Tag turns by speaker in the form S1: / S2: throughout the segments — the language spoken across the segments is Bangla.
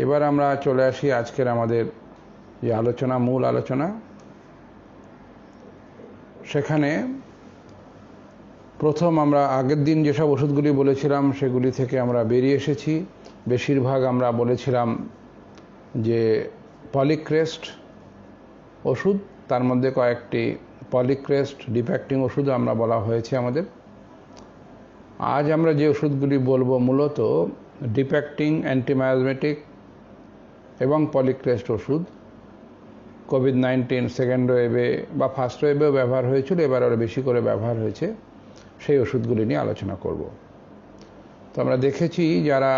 S1: এবার আমরা চলে আসি আজকের আমাদের যে আলোচনা, মূল আলোচনা। সেখানে প্রথম আমরা আগের দিন যেসব ওষুধগুলি বলেছিলাম সেগুলি থেকে আমরা বেরিয়ে এসেছি। বেশিরভাগ আমরা বলেছিলাম যে পলিক্রেস্ট ওষুধ, তার মধ্যে কয়েকটি পলিক্রেস্ট ডিফেক্টিং ওষুধ আমরা বলা হয়েছে আমাদের। আজ আমরা যে ওষুধগুলি বলবো মূলত ডিফেক্টিং অ্যান্টিমায়াজমেটিক এবং পলিক্রেস্ট ওষুধ। কোভিড-19 সেকেন্ড ওয়েভে বা ফার্স্ট ওয়েভেও ব্যবহার হয়েছিল, এবার আরও বেশি করে ব্যবহার হয়েছে, সেই ওষুধগুলি নিয়ে আলোচনা করব। তো আমরা দেখেছি যারা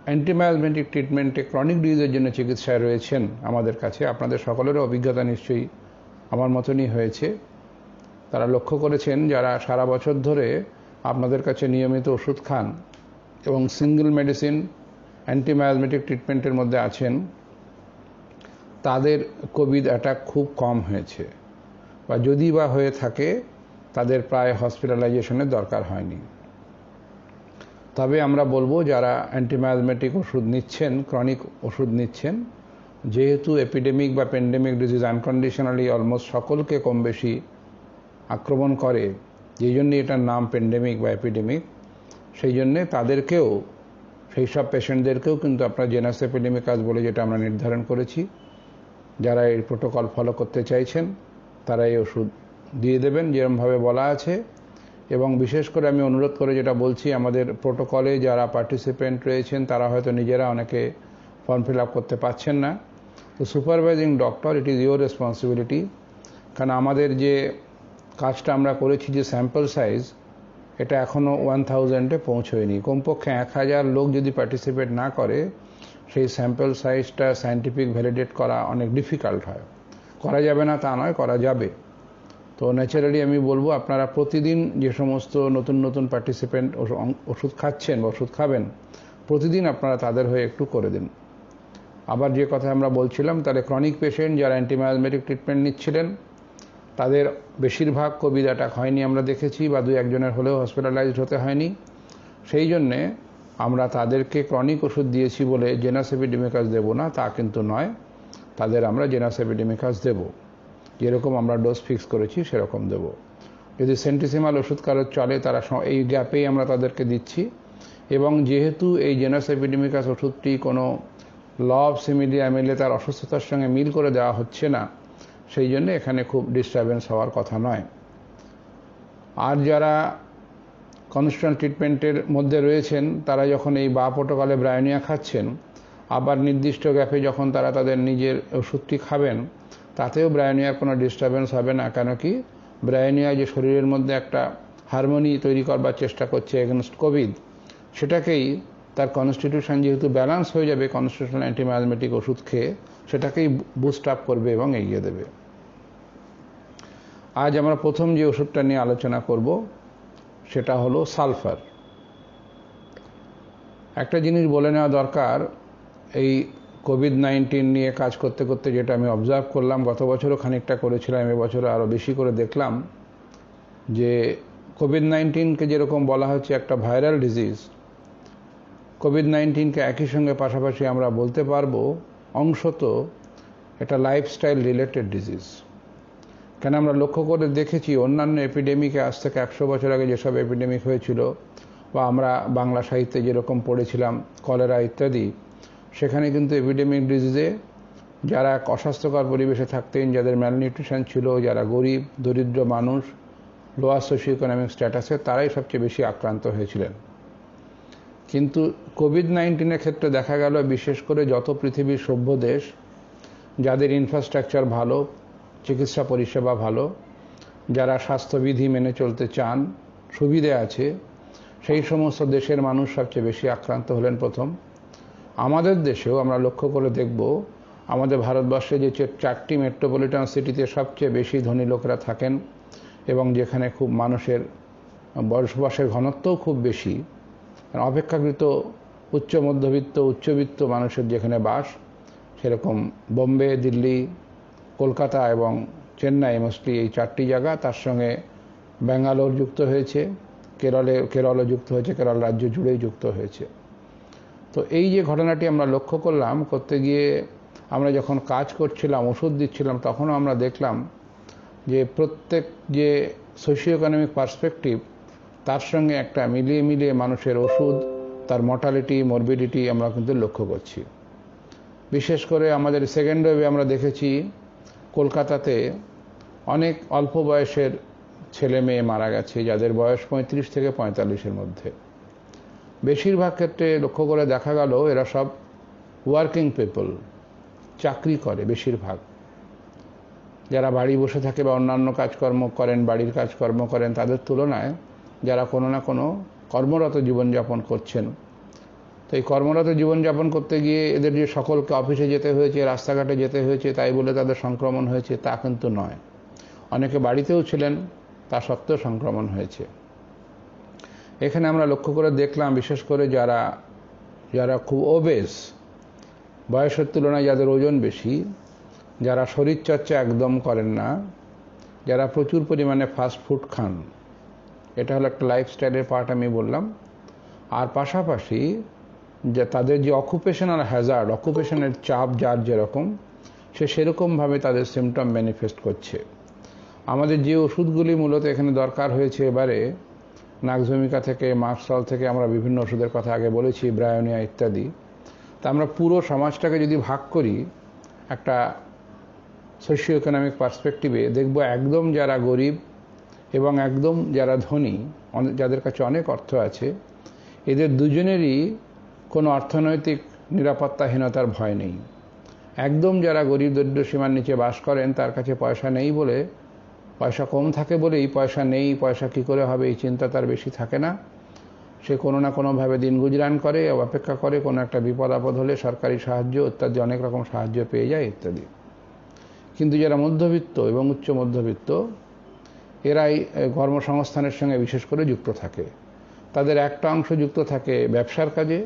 S1: অ্যান্টিমায়াজমেটিক ট্রিটমেন্টে ক্রনিক ডিজিজের জন্য চিকিৎসায় রয়েছেন আমাদের কাছে, আপনাদের সকলেরও অভিজ্ঞতা নিশ্চয়ই আমার মতনই হয়েছে। তারা লক্ষ্য করেছেন যারা সারা বছর ধরে আপনাদের কাছে নিয়মিত ওষুধ খান এবং সিঙ্গেল মেডিসিন অ্যান্টিমায়াজমেটিক ট্রিটমেন্টের মধ্যে আছেন, তাদের কোভিড অ্যাটাক খুব কম হয়েছে, বা যদি বা হয়ে থাকে তাদের প্রায় হসপিটালাইজেশনের দরকার হয়নি। তবে আমরা বলবো যারা অ্যান্টিমায়াজমেটিক ওষুধ নিচ্ছেন, ক্রনিক ওষুধ নিচ্ছেন, যেহেতু এপিডেমিক বা প্যান্ডেমিক ডিজিজ আনকন্ডিশনালি অলমোস্ট সকলকে কম বেশি আক্রমণ করে, যেই জন্যে এটার নাম প্যান্ডেমিক বা এপিডেমিক, সেই জন্যে তাদেরকেও, সেই সব পেশেন্টদেরকেও কিন্তু আপনার জেনাস এপিডেমিকাস বলে যেটা আমরা নির্ধারণ করেছি, যারা এই প্রোটোকল ফলো করতে চাইছেন তারা এই ওষুধ দিয়ে দেবেন যেরকমভাবে বলা আছে। এবং বিশেষ করে আমি অনুরোধ করে যেটা বলছি, আমাদের প্রোটোকলে যারা পার্টিসিপেন্ট রয়েছেন তারা হয়তো নিজেরা অনেকে ফর্ম ফিল আপ করতে পারছেন না, তো supervising doctor, it is your responsibility. কারণ আমাদের যে কাজটা আমরা করেছি, যে স্যাম্পল সাইজ, এটা এখনও 1000-এ পৌঁছয়নি। কমপক্ষে 1000 লোক যদি পার্টিসিপেট না করে, সেই স্যাম্পল সাইজটা সায়েন্টিফিক ভ্যালিডেট করা অনেক ডিফিকাল্ট হয়। করা যাবে না তা নয়, করা যাবে। তো ন্যাচারালি আমি বলবো আপনারা প্রতিদিন যে সমস্ত নতুন নতুন পার্টিসিপেন্ট ওষুধ খাচ্ছেন বা ওষুধ খাবেন, প্রতিদিন আপনারা তাদের হয়ে একটু করে দিন। আবার যে কথা আমরা বলছিলাম, তাহলে ক্রনিক পেশেন্ট যারা অ্যান্টিমায়াজমেটিক ট্রিটমেন্ট নিচ্ছিলেন তাদের বেশিরভাগ কোভিড অ্যাটাক হয়নি আমরা দেখেছি, বা 2-1 হলেও হসপিটালাইজড হতে হয়নি। সেই জন্যে আমরা তাদেরকে ক্রনিক ওষুধ দিয়েছি বলে জেনাস এপিডেমিকাস দেবো না তা কিন্তু নয়, তাদের আমরা জেনাস এপিডেমিকাস দেবো, যেরকম আমরা ডোজ ফিক্স করেছি সেরকম দেব। যদি সেন্টিসিমাল ওষুধ কারোর চলে, তারা এই গ্যাপেই আমরা তাদেরকে দিচ্ছি। এবং যেহেতু এই জেনাস এপিডেমিকাস ওষুধটি কোনো ল অফ সিমিলি অ্যামিলে তার অসুস্থতার সঙ্গে মিল করে দেওয়া হচ্ছে না, সেই জন্য এখানে খুব ডিস্টারবেন্স হওয়ার কথা নয়। আর যারা কনস্ট্যান্ট ট্রিটমেন্টের মধ্যে রয়েছেন তারা যখন এই বা প্রোটোকলে ব্রায়োনিয়া খাচ্ছেন, আবার নির্দিষ্ট গ্যাপে যখন তারা তাদের নিজের ওষুধটি খাবেন, তাতেও ব্রায়োনিয়ার কোনো ডিস্টারবেন্স হবে না। কেন কি, ব্রায়োনিয়া যে শরীরের মধ্যে একটা হারমোনি তৈরি করবার চেষ্টা করছে এগেনস্ট কোভিড, সেটাকেই তার কনস্টিটিউশন যেহেতু ব্যালেন্স হয়ে যাবে কনস্টিটিউশনাল অ্যান্টিমায়াজমেটিক ওষুধ খেয়ে, সেটাকেই বুস্ট আপ করবে এবং এগিয়ে দেবে। আজ আমরা প্রথম যে ওষুধটা নিয়ে আলোচনা করব সেটা হলো সালফার। একটা জিনিস বলে নেওয়া দরকার, এই কোভিড-19 নিয়ে কাজ করতে করতে যেটা আমি অবজার্ভ করলাম, গত বছরও খানিকটা করেছিলাম, এবছরও আরও বেশি করে দেখলাম, যে কোভিড-19কে যেরকম বলা হচ্ছে একটা ভাইরাল ডিজিজ, কোভিড-19কে একই সঙ্গে পাশাপাশি আমরা বলতে পারবো অংশত এটা লাইফস্টাইল রিলেটেড ডিজিজ। কেন আমরা লক্ষ্য করে দেখেছি অন্যান্য এপিডেমিকে আজ থেকে 100 বছর আগে যেসব এপিডেমিক হয়েছিল, বা আমরা বাংলা সাহিত্যে যেরকম পড়েছিলাম কলেরা ইত্যাদি, সেখানে কিন্তু এপিডেমিক ডিজিজে যারা অস্বাস্থ্যকর পরিবেশে থাকতেন, যাদের ম্যালনিউট্রিশন ছিল, যারা গরিব দরিদ্র মানুষ, লোয়ার সোশিও ইকোনমিক স্ট্যাটাসে, তারাই সবচেয়ে বেশি আক্রান্ত হয়েছিলেন। কিন্তু কোভিড-19-এর ক্ষেত্রে দেখা গেল বিশেষ করে যত পৃথিবীর সভ্য দেশ, যাদের ইনফ্রাস্ট্রাকচার ভালো, চিকিৎসা পরিষেবা ভালো, যারা স্বাস্থ্যবিধি মেনে চলতে চান, সুবিধে আছে, সেই সমস্ত দেশের মানুষ সবচেয়ে বেশি আক্রান্ত হলেন প্রথম। আমাদের দেশেও আমরা লক্ষ্য করে দেখব, আমাদের ভারতবর্ষে যে 4টি মেট্রোপলিটন সিটিতে সবচেয়ে বেশি ধনী লোকেরা থাকেন এবং যেখানে খুব মানুষের বসবাসের ঘনত্বও খুব বেশি, অপেক্ষাকৃত উচ্চ মধ্যবিত্ত উচ্চবিত্ত মানুষের যেখানে বাস, সেরকম বোম্বে, দিল্লি, কলকাতা এবং চেন্নাই, মোস্টলি এই 4টি জায়গা, তার সঙ্গে ব্যাঙ্গালোর যুক্ত হয়েছে, কেরলও যুক্ত হয়েছে, কেরল রাজ্য জুড়েই যুক্ত হয়েছে। তো এই যে ঘটনাটি আমরা লক্ষ্য করলাম, করতে গিয়ে আমরা যখন কাজ করছিলাম, ওষুধ দিচ্ছিলাম, তখনও আমরা দেখলাম যে প্রত্যেক যে সোশিও ইকোনমিক পার্সপেক্টিভ, তার সঙ্গে একটা মিলিয়ে মানুষের ওষুধ, তার মর্টালিটি, মরবিডিটি আমরা কিন্তু লক্ষ্য করছি। বিশেষ করে আমাদের সেকেন্ড ওয়েভে আমরা দেখেছি কলকাতাতে অনেক অল্প বয়সের ছেলে মেয়ে মারা গেছে, যাদের বয়স 35 থেকে 45-এর মধ্যে। বেশিরভাগ ক্ষেত্রে লক্ষ্য করে দেখা গেল এরা সব ওয়ার্কিং পিপল, চাকরি করে বেশিরভাগ। যারা বাড়ি বসে থাকে বা অন্যান্য কাজকর্ম করেন, বাড়ির কাজকর্ম করেন, তাদের তুলনায় যারা কোনো না কোনো কর্মরত জীবনযাপন করছেন, তো এই কর্মরত জীবনযাপন করতে গিয়ে এদের যে সকলকে অফিসে যেতে হয়েছে, রাস্তাঘাটে যেতে হয়েছে, তাই বলে তাদের সংক্রমণ হয়েছে তা কিন্তু নয়। অনেকে বাড়িতেও ছিলেন, তা সত্ত্বেও সংক্রমণ হয়েছে। এখানে আমরা লক্ষ্য করে দেখলাম বিশেষ করে যারা খুব ওবেস, বয়সের তুলনায় যাদের ওজন বেশি, যারা শরীরচর্চা একদম করেন না, যারা প্রচুর পরিমাণে ফাস্ট ফুড খান, এটা হলো একটা লাইফস্টাইলের পার্ট আমি বললাম। আর পাশাপাশি যে তাদের যে অকুপেশনাল হ্যাজার্ড, অকুপেশনের চাপ যার যেরকম, সেরকমভাবে তাদের সিমটম ম্যানিফেস্ট করছে। আমাদের যে ওষুধগুলি মূলত এখানে দরকার হয়েছে এবারে, নাকজমিকা থেকে, মার্কসল থেকে আমরা বিভিন্ন ওষুধের কথা আগে বলেছি, ব্রায়োনিয়া ইত্যাদি। তা আমরা পুরো সমাজটাকে যদি ভাগ করি একটা সোশিও ইকোনমিক পার্সপেক্টিভে, দেখব একদম যারা গরিব এবং একদম যারা ধনী, যাদের কাছে অনেক অর্থ আছে, এদের দুজনেরই কোনো অর্থনৈতিক নিরাপত্তাহীনতার ভয় নেই। একদম যারা গরিব দরিদ্র সীমার নিচে বাস করেন, তার কাছে পয়সা নেই বলে, পয়সা কম থাকে বলেই পয়সা নেই, পয়সা কী করে হবে এই চিন্তা তার বেশি থাকে না। সে কোনো না কোনোভাবে দিন গুজরান করে, অপেক্ষা করে কোনো একটা বিপদ আপদ হলে সরকারি সাহায্য ইত্যাদি অনেক রকম সাহায্য পেয়ে যায় ইত্যাদি। কিন্তু যারা মধ্যবিত্ত এবং উচ্চ মধ্যবিত্ত, এরাই কর্মসংস্থানের সঙ্গে বিশেষ করে যুক্ত থাকে। তাদের একটা অংশ যুক্ত থাকে ব্যবসার কাজে,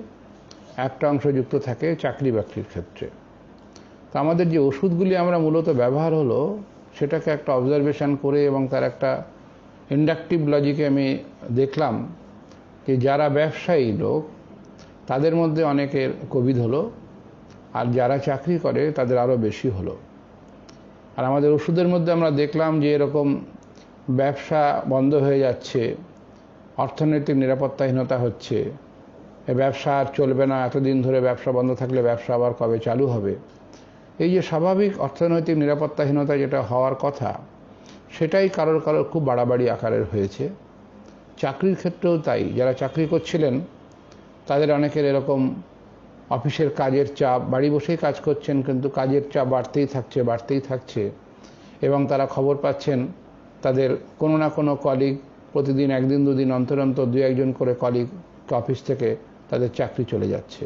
S1: একটা অংশ যুক্ত থাকে চাকরি বাকরির ক্ষেত্রে। তো আমাদের যে ওষুধগুলি আমরা মূলত ব্যবহার হলো, সেটাকে একটা অবজারভেশন করে এবং তার একটা ইন্ডাকটিভ লজিকে আমি দেখলাম যে যারা ব্যবসায়ী লোক, তাদের মধ্যে অনেকের কোভিড হলো, আর যারা চাকরি করে তাদের আরও বেশি হলো। আর আমাদের ওষুধের মধ্যে আমরা দেখলাম যে এরকম ব্যবসা বন্ধ হয়ে যাচ্ছে, অর্থনৈতিক নিরাপত্তাহীনতা হচ্ছে, ব্যবসা আর চলবে না, এতদিন ধরে ব্যবসা বন্ধ থাকলে ব্যবসা আবার কবে চালু হবে। এই যে স্বাভাবিক অর্থনৈতিক নিরাপত্তাহীনতা যেটা হওয়ার কথা, সেটাই কারোর খুব বাড়াবাড়ি আকারের হয়েছে। চাকরির ক্ষেত্রেও তাই। যারা চাকরি করছিলেন তাদের অনেকের এরকম অফিসের কাজের চাপ, বাড়ি বসেই কাজ করছেন কিন্তু কাজের চাপ বাড়তেই থাকছে এবং তারা খবর পাচ্ছেন তাদের কোনো না কোনো কলিগ প্রতিদিন একদিন দুদিন অন্তর দু একজন করে কলিগ অফিস থেকে তাদের চাকরি চলে যাচ্ছে।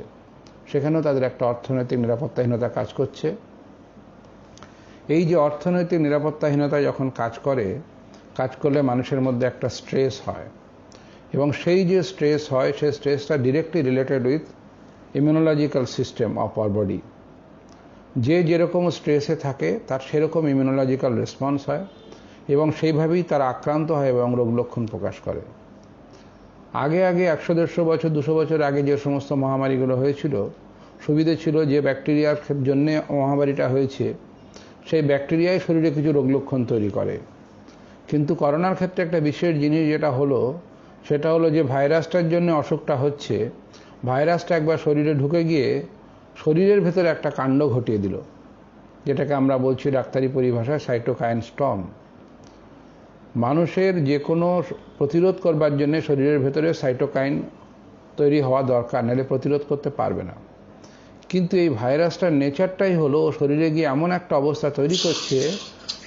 S1: সেখানেও তাদের একটা অর্থনৈতিক নিরাপত্তাহীনতা কাজ করছে। এই যে অর্থনৈতিক নিরাপত্তাহীনতা যখন কাজ করলে মানুষের মধ্যে একটা স্ট্রেস হয়, এবং সেই যে স্ট্রেস হয়, সেই স্ট্রেসটা directly related with immunological system of our body. যে যেরকম স্ট্রেসে থাকে তার সেরকম ইমিউনোলজিক্যাল রেসপন্স হয় এবং সেইভাবেই তারা আক্রান্ত হয় এবং রোগ লক্ষণ প্রকাশ করে। আগে 100-150 বছর 200 বছর আগে যে সমস্ত মহামারীগুলো হয়েছিল, সুবিধে ছিল যে ব্যাকটেরিয়ার জন্যে মহামারীটা হয়েছে, সেই ব্যাকটেরিয়াই শরীরে কিছু রোগ লক্ষণ তৈরি করে। কিন্তু করোনার ক্ষেত্রে একটা বিশেষ জিনিস যেটা হলো, সেটা হলো যে ভাইরাসটার জন্য অসুখটা হচ্ছে, ভাইরাসটা একবার শরীরে ঢুকে গিয়ে শরীরের ভেতরে একটা কাণ্ড ঘটিয়ে দিল, যেটাকে আমরা বলছি ডাক্তারি পরিভাষায় সাইটোকাইন স্টর্ম। মানুষের যে কোনো প্রতিরোধ করবার জন্য শরীরের ভেতরে সাইটোকাইন তৈরি হওয়া দরকার, নাহলে প্রতিরোধ করতে পারবে না। কিন্তু এই ভাইরাসটার নেচারটাই হলো শরীরে গিয়ে এমন একটা অবস্থা তৈরি করছে,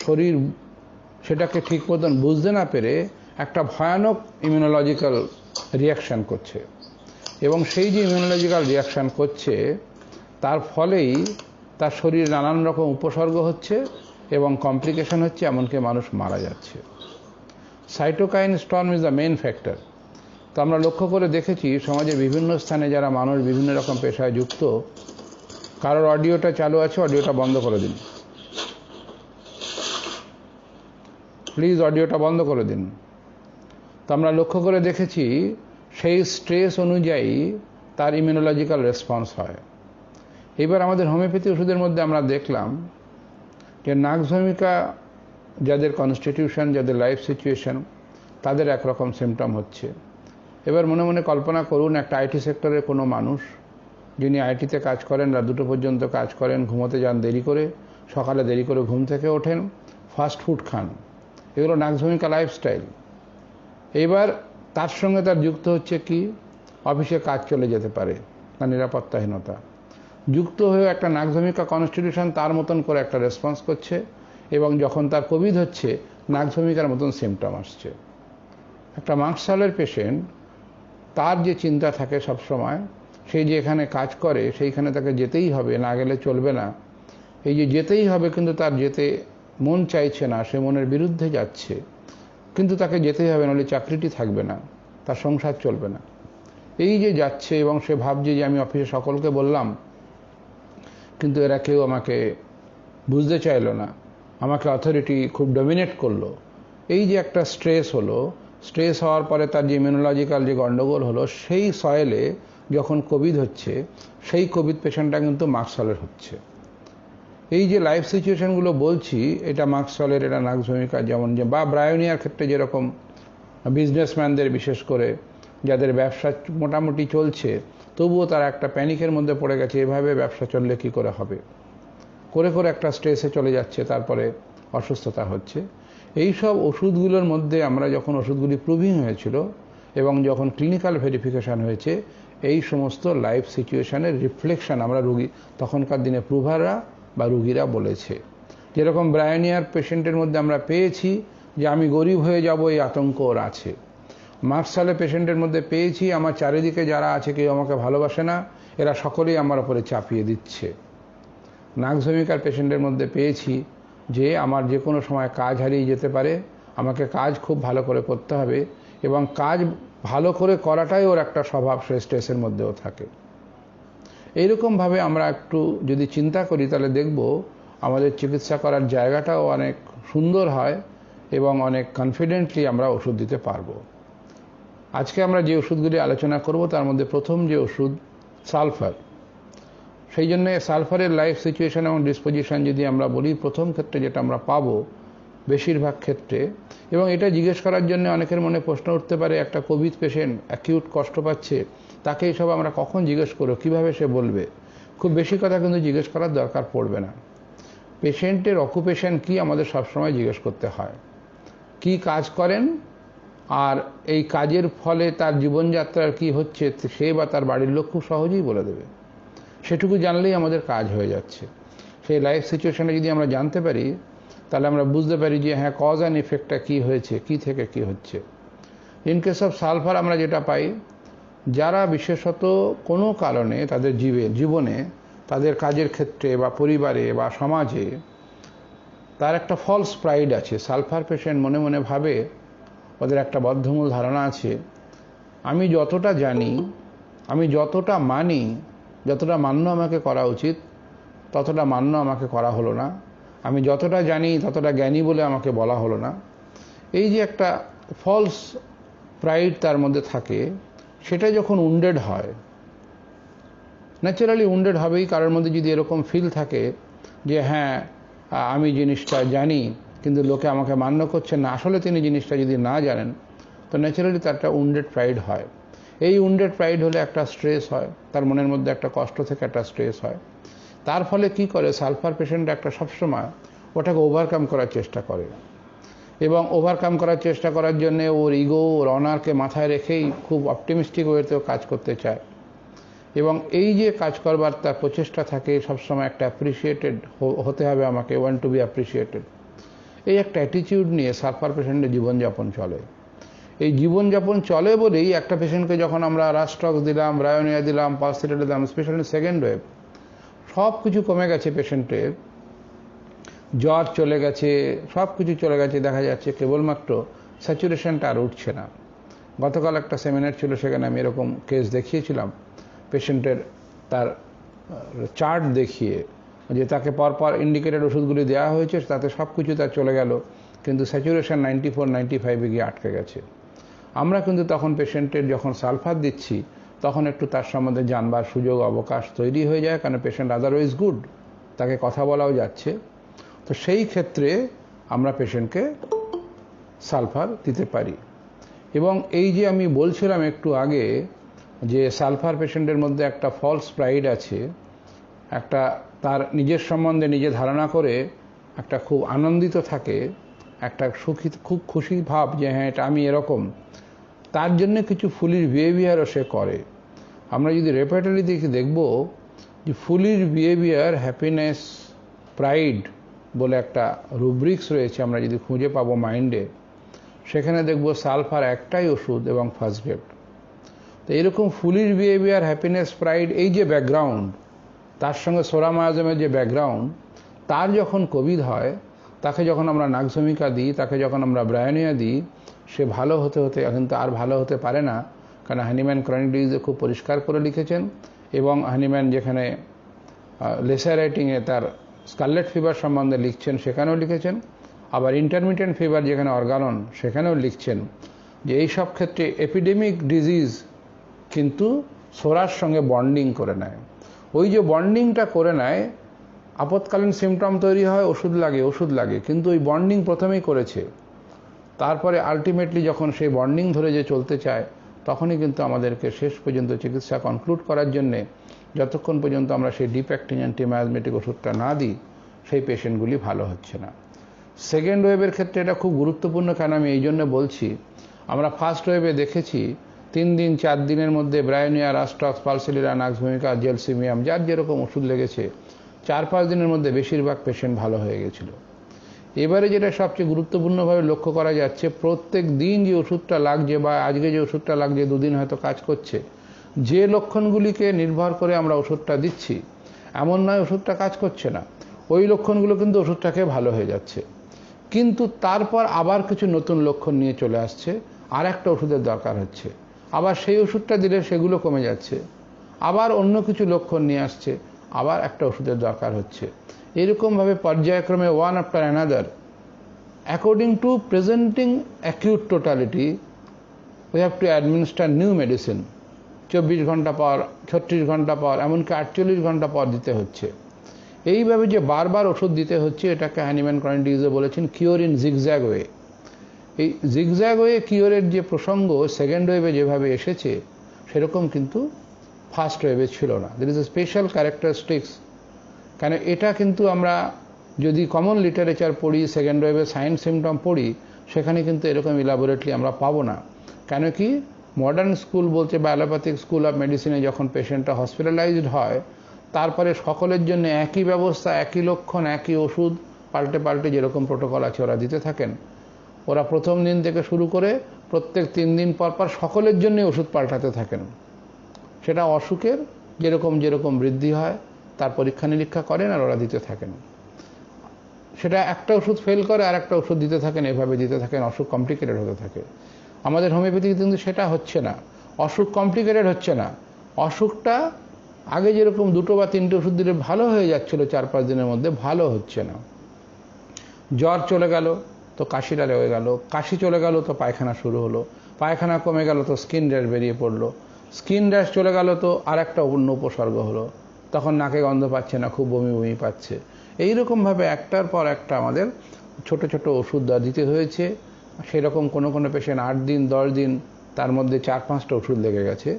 S1: শরীর সেটাকে ঠিক মতন বুঝতে না পেরে একটা ভয়ানক ইমিউনোলজিক্যাল রিয়াকশান করছে, এবং সেই যে ইমিউনোলজিক্যাল রিয়াকশান করছে তার ফলেই তার শরীরে নানান রকম উপসর্গ হচ্ছে এবং কমপ্লিকেশন হচ্ছে, এমনকি মানুষ মারা যাচ্ছে। Cytokine storm is the main factor. তো আমরা লক্ষ্য করে দেখেছি সমাজের বিভিন্ন স্থানে যারা মানুষ বিভিন্ন রকম পেশায় যুক্ত, কারোর অডিওটা চালু আছে, অডিওটা বন্ধ করে দিন প্লিজ, অডিওটা বন্ধ করে দিন। তো আমরা লক্ষ্য করে দেখেছি সেই স্ট্রেস অনুযায়ী তার ইমিউনোলজিক্যাল রেসপন্স হয়। এবার আমাদের হোমিওপ্যাথি ওষুধের মধ্যে আমরা দেখলাম যে নাকভূমিকা যাদের কনস্টিটিউশন, যাদের লাইফ সিচুয়েশন, তাদের একরকম সিমটম হচ্ছে। এবার মনে মনে কল্পনা করুন একটা আইটি সেক্টরের কোনো মানুষ, যিনি আইটিতে কাজ করেন, রাত 2টো পর্যন্ত কাজ করেন, ঘুমোতে যান দেরি করে, সকালে দেরি করে ঘুম থেকে ওঠেন, ফাস্ট ফুড খান, এগুলো নাকভূমিকা লাইফস্টাইল। এবার তার সঙ্গে তার যুক্ত হচ্ছে কি, অফিসে কাজ চলে যেতে পারে না, নিরাপত্তাহীনতা যুক্ত হয়ে একটা নাকভূমিকা কনস্টিটিউশন তার মতন করে একটা রেসপন্স করছে, এবং যখন তার কোভিড হচ্ছে নাকভূমিকার মতন সিমটম আসছে। একটা মার্কশালের পেশেন্ট, তার যে চিন্তা থাকে সবসময়, সেই যে এখানে কাজ করে সেইখানে তাকে যেতেই হবে, না গেলে চলবে না, এই যে যেতেই হবে কিন্তু তার যেতে মন চাইছে না, সে মনের বিরুদ্ধে যাচ্ছে, কিন্তু তাকে যেতেই হবে, নাহলে চাকরিটি থাকবে না, তার সংসার চলবে না, এই যে যাচ্ছে, এবং সে ভাবছে যে আমি অফিসে সকলকে বললাম কিন্তু এরা কেউ আমাকে বুঝতে চাইলো না, আমাকে অথরিটি খুব ডমিনেট করলো, এই যে একটা স্ট্রেস হলো, স্ট্রেস হওয়ার পরে তার যে ইমিউনোলজিক্যাল যে গণ্ডগোল হলো, সেই সয়েলে যখন কোভিড হচ্ছে, সেই কোভিড পেশেন্টটা কিন্তু মার্কশালের হচ্ছে। এই যে লাইফ সিচুয়েশনগুলো বলছি, এটা মার্কশালের, এটা নাকভূমিকা, যেমন যে বা ব্রায়োনিয়ার ক্ষেত্রে যেরকম বিজনেসম্যানদের, বিশেষ করে যাদের ব্যবসা মোটামুটি চলছে, তবুও তারা একটা প্যানিকের মধ্যে পড়ে গেছে, এভাবে ব্যবসা চললে কি করে হবে, করে করে একটা স্ট্রেসে চলে যাচ্ছে, তারপরে অসুস্থতা হচ্ছে। এই সব ওষুধগুলোর মধ্যে আমরা যখন ওষুধগুলি প্রুভিং হয়েছিল এবং যখন ক্লিনিক্যাল ভেরিফিকেশান হয়েছে, এই সমস্ত লাইফ সিচুয়েশানের রিফ্লেকশন আমরা রুগী, তখনকার দিনে প্রুভাররা বা রুগীরা বলেছে। যেরকম ব্রায়োনিয়ার পেশেন্টের মধ্যে আমরা পেয়েছি যে আমি গরিব হয়ে যাব, এই আতঙ্ক ওর আছে। মার্কশালের পেশেন্টের মধ্যে পেয়েছি আমার চারিদিকে যারা আছে কেউ আমাকে ভালোবাসে না, এরা সকলেই আমার উপরে চাপিয়ে দিচ্ছে। নাকভূমিকার পেশেন্টের মধ্যে পেয়েছি যে আমার যে কোনো সময় কাজ হারিয়ে যেতে পারে, আমাকে কাজ খুব ভালো করে করতে হবে, এবং কাজ ভালো করে করাটাই ওর একটা স্বভাব, সে স্ট্রেসের মধ্যেও থাকে। এইরকমভাবে আমরা একটু যদি চিন্তা করি তাহলে দেখব আমাদের চিকিৎসা করার জায়গাটাও অনেক সুন্দর হয় এবং অনেক কনফিডেন্টলি আমরা ওষুধ দিতে পারবো। আজকে আমরা যে ওষুধগুলি আলোচনা করব তার মধ্যে প্রথম যে ওষুধ সালফার, সেই জন্য সালফারের লাইফ সিচুয়েশন এবং ডিসপোজিশন যদি আমরা বলি, প্রথম ক্ষেত্রে যেটা আমরা পাবো বেশিরভাগ ক্ষেত্রে, এবং এটা জিজ্ঞেস করার জন্য অনেকের মনে প্রশ্ন উঠতে পারে, একটা কোভিড পেশেন্ট অ্যাকিউট কষ্ট পাচ্ছে, তাকে এইসব আমরা কখন জিজ্ঞেস করবো, কীভাবে সে বলবে? খুব বেশি কথা কিন্তু জিজ্ঞেস করার দরকার পড়বে না। পেশেন্টের অকুপেশন কি আমাদের সবসময় জিজ্ঞেস করতে হয়, কি কাজ করেন, আর এই কাজের ফলে তার জীবনযাত্রার কি হচ্ছে সে বা তার বাড়ির লোক খুব সহজেই বলে দেবে। সেটুকু জানলেই আমাদের কাজ হয়ে যাচ্ছে। সেই লাইফ সিচুয়েশনে যদি আমরা জানতে পারি তাহলে আমরা বুঝতে পারি যে হ্যাঁ, কজ অ্যান্ড ইফেক্টটা কী হয়েছে, কী থেকে কী হচ্ছে। ইন কেস অফ সালফার আমরা যেটা পাই, যারা বিশেষত কোনো কারণে তাদের জীবনে, তাদের কাজের ক্ষেত্রে বা পরিবারে বা সমাজে তার একটা ফলস প্রাইড আছে। সালফার পেশেন্ট মনে মনে ভাবে, ওদের একটা বদ্ধমূল ধারণা আছে, আমি যতটা জানি, আমি যতটা মানি, যতটা মান্য আমাকে করা উচিত ততটা মান্য আমাকে করা হলো না, আমি যতটা জানি ততটা জ্ঞানী বলে আমাকে বলা হলো না। এই যে একটা ফলস প্রাইড তার মধ্যে থাকে, সেটা যখন উন্ডেড হয়, ন্যাচারালি উন্ডেড হবেই কারোর মধ্যে যদি এরকম ফিল থাকে যে হ্যাঁ আমি জিনিসটা জানি কিন্তু লোকে আমাকে মান্য করছে না, আসলে তিনি জিনিসটা যদি না জানেন, তো ন্যাচারালি তার একটা উন্ডেড প্রাইড হয়। এই উন্ডেড প্রাইড হলে একটা স্ট্রেস হয়, তার মনের মধ্যে একটা কষ্ট থেকে একটা স্ট্রেস হয়। তার ফলে কি করে, সালফার পেশেন্ট একটা সবসময় ওটাকে ওভারকাম করার চেষ্টা করে, এবং ওভারকাম করার চেষ্টা করার জন্য ওর ইগো, ওর অনারকে মাথায় রেখেই খুব অপটিমিস্টিক ওয়েতেও কাজ করতে চায়, এবং এই যে কাজ করবার তার প্রচেষ্টা থাকে সবসময় একটা অ্যাপ্রিসিয়েটেড হতে হবে, আমাকে ওয়ান্ট টু বি অ্যাপ্রিসিয়েটেড, এই একটা অ্যাটিটিউড নিয়ে সালফার পেশেন্টের জীবনযাপন চলে। এই জীবনযাপন চলে বলেই একটা পেশেন্টকে যখন আমরা রাস্ট্রক্স দিলাম, ব্রায়োনিয়া দিলাম, পালসিটেট দিলাম, স্পেশালি সেকেন্ড ওয়েভ, সব কিছু কমে গেছে, পেশেন্টের জ্বর চলে গেছে, সব কিছু চলে গেছে, দেখা যাচ্ছে কেবলমাত্র স্যাচুরেশনটা আর উঠছে না। গতকাল একটা সেমিনার ছিল, সেখানে আমি এরকম কেস দেখিয়েছিলাম, পেশেন্টের তার চার্ট দেখিয়ে যে তাকে পরপর ইন্ডিকেটেড ওষুধগুলি দেওয়া হয়েছে, তাতে সব কিছু তার চলে গেল, কিন্তু স্যাচুরেশন 94-95 গিয়ে আটকে গেছে। আমরা কিন্তু তখন পেশেন্টের যখন সালফার দিচ্ছি তখন একটু তার সম্বন্ধে জানবার সুযোগ অবকাশ তৈরি হয়ে যায়, কারণ পেশেন্ট আদারওয়াইজ গুড, তাকে কথা বলাও যাচ্ছে। তো সেই ক্ষেত্রে আমরা পেশেন্টকে সালফার দিতে পারি। এবং এই যে আমি বলছিলাম একটু আগে যে সালফার পেশেন্টের মধ্যে একটা ফলস প্রাইড আছে, একটা তার নিজের সম্বন্ধে নিজে ধারণা করে একটা খুব আনন্দিত থাকে, একটা খুব খুশি ভাব যে হ্যাঁ এটা আমি এরকম, তার জন্য কিছু ফুলির বিহেভিয়ারও সে করে। আমরা যদি রেপার্টরি দেখব যে ফুলির বিহেভিয়ার, হ্যাপিনেস, প্রাইড বলে একটা রুব্রিক্স রয়েছে, আমরা যদি খুঁজে পাবো মাইন্ডে, সেখানে দেখব সালফার একটাই ওষুধ এবং ফার্স্ট গ্রেড। তো এরকম ফুলির বিহেভিয়ার, হ্যাপিনেস, প্রাইড, এই যে ব্যাকগ্রাউন্ড, তার সঙ্গে সোরামায়াজমের যে ব্যাকগ্রাউন্ড, তার যখন কোভিড হয়, তাকে যখন আমরা নাক্সভমিকা দিই, তাকে যখন আমরা ব্রায়োনিয়া দিই, সে ভালো হতে হতে কিন্তু আর ভালো হতে পারে না। কারণ হানিম্যান ক্রনিক ডিজিজে খুব পরিষ্কার করে লিখেছেন, এবং হানিম্যান যেখানে লেসার রাইটিংয়ে তার স্কারলেট ফিভার সম্বন্ধে লিখছেন সেখানেও লিখেছেন, আবার ইন্টারমিটেন্ট ফিভার যেখানে অর্গানন সেখানেও লিখছেন যে এই সব ক্ষেত্রে এপিডেমিক ডিজিজ কিন্তু সোরার সঙ্গে বন্ডিং করে নেয়। ওই যে বন্ডিংটা করে নেয়, আপৎকালীন সিমটম তৈরি হয়, ওষুধ লাগে, কিন্তু ওই বন্ডিং প্রথমেই করেছে, তারপরে আলটিমেটলি যখন সেই বন্ডিং ধরে যে চলতে চায়, তখনই কিন্তু আমাদেরকে শেষ পর্যন্ত চিকিৎসা কনক্লুড করার জন্যে যতক্ষণ পর্যন্ত আমরা সেই ডিপ অ্যাক্টিং অ্যান্টিমায়াজমেটিক ওষুধটা না দিই, সেই পেশেন্টগুলি ভালো হচ্ছে না। সেকেন্ড ওয়েভের ক্ষেত্রে এটা খুব গুরুত্বপূর্ণ, কেন আমি এই জন্য বলছি, আমরা ফার্স্ট ওয়েভে দেখেছি 3 দিন 4 দিনের মধ্যে ব্রায়োনিয়া, রাস্টক্স, পালসেলিরা, নাক্সভমিকা, জেলসিমিয়াম, যার যেরকম ওষুধ লেগেছে, 4-5 দিনের মধ্যে বেশিরভাগ পেশেন্ট ভালো হয়ে গেছিল। এবারে যেটা সবচেয়ে গুরুত্বপূর্ণভাবে লক্ষ্য করা যাচ্ছে, প্রত্যেক দিন যে ওষুধটা লাগছে বা আজকে যে ওষুধটা লাগছে 2 দিন হয়তো কাজ করছে, যে লক্ষণগুলিকে নির্ভর করে আমরা ওষুধটা দিচ্ছি, এমন নয় ওষুধটা কাজ করছে না, ওই লক্ষণগুলো কিন্তু ওষুধটাকে ভালো হয়ে যাচ্ছে, কিন্তু তারপর আবার কিছু নতুন লক্ষণ নিয়ে চলে আসছে, আর একটা ওষুধের দরকার হচ্ছে, আবার সেই ওষুধটা দিলে সেগুলো কমে যাচ্ছে, আবার অন্য কিছু লক্ষণ নিয়ে আসছে, আবার একটা ওষুধের দরকার হচ্ছে। এরকমভাবে পর্যায়ক্রমে one after another, according to presenting acute totality, we have to administer new medicine. 24 ঘন্টা পর, 36 ঘন্টা পর, এমনকি 48 ঘন্টা পর দিতে হচ্ছে। এইভাবে যে বারবার ওষুধ দিতে হচ্ছে, এটাকে হানিম্যান ক্রনিক ডিজিজে বলেছেন কিওর ইন জিগজ্যাগ ওয়ে। এই জিগজ্যাগ ওয়ে কিওরের যে প্রসঙ্গ সেকেন্ড ওয়েভে যেভাবে এসেছে, সেরকম কিন্তু ফার্স্ট ওয়েভে ছিল না। There is a special characteristics, কেন এটা কিন্তু আমরা যদি কমন লিটারেচার পড়ি, সেকেন্ড ওয়েভে সাইন সিমটম পড়ি, সেখানে কিন্তু এরকম ইলাবোরেটলি আমরা পাবো না। কেন কি মডার্ন স্কুল বলছে বা অ্যালোপ্যাথিক স্কুল অফ মেডিসিনে যখন পেশেন্টটা হসপিটালাইজড হয়, তারপরে সকলের জন্য একই ব্যবস্থা, একই লক্ষণ, একই ওষুধ, পাল্টে পাল্টে যেরকম প্রোটোকল আছে ওরা দিতে থাকেন। ওরা প্রথম দিন থেকে শুরু করে প্রত্যেক 3 দিন পর পর সকলের জন্য ওষুধ পাল্টাতে থাকেন। সেটা অসুখের যেরকম যেরকম বৃদ্ধি হয় তার পরীক্ষা নিরীক্ষা করেন আর ওরা দিতে থাকেন। সেটা একটা ওষুধ ফেল করে আর একটা ওষুধ দিতে থাকেন, এভাবে দিতে থাকেন, অসুখ কমপ্লিকেটেড হতে থাকে। আমাদের হোমিওপ্যাথিতে কিন্তু সেটা হচ্ছে না, অসুখ কমপ্লিকেটেড হচ্ছে না, অসুখটা আগে যেরকম 2 বা 3টে ওষুধ দিলে ভালো হয়ে যাচ্ছিল 4-5 দিনের মধ্যে, ভালো হচ্ছে না। জ্বর চলে গেল তো কাশিটা লেগে গেল, কাশি চলে গেল তো পায়খানা শুরু হলো, পায়খানা কমে গেল তো স্কিন র্যাশ বেরিয়ে পড়লো, স্কিন র্যাশ চলে গেল তো আর একটা অন্য উপসর্গ হলো, তখন নাকে গন্ধ পাচ্ছে না, খুব বমি বমি পাচ্ছে। এইরকমভাবে একটার পর একটা আমাদের ছোট ছোট ওষুধ দিতে হয়েছে। সেরকম কোনো কোনো পেশেন্ট 8 দিন 10 দিন, তার মধ্যে 4-5টা ওষুধ লেগে গেছে।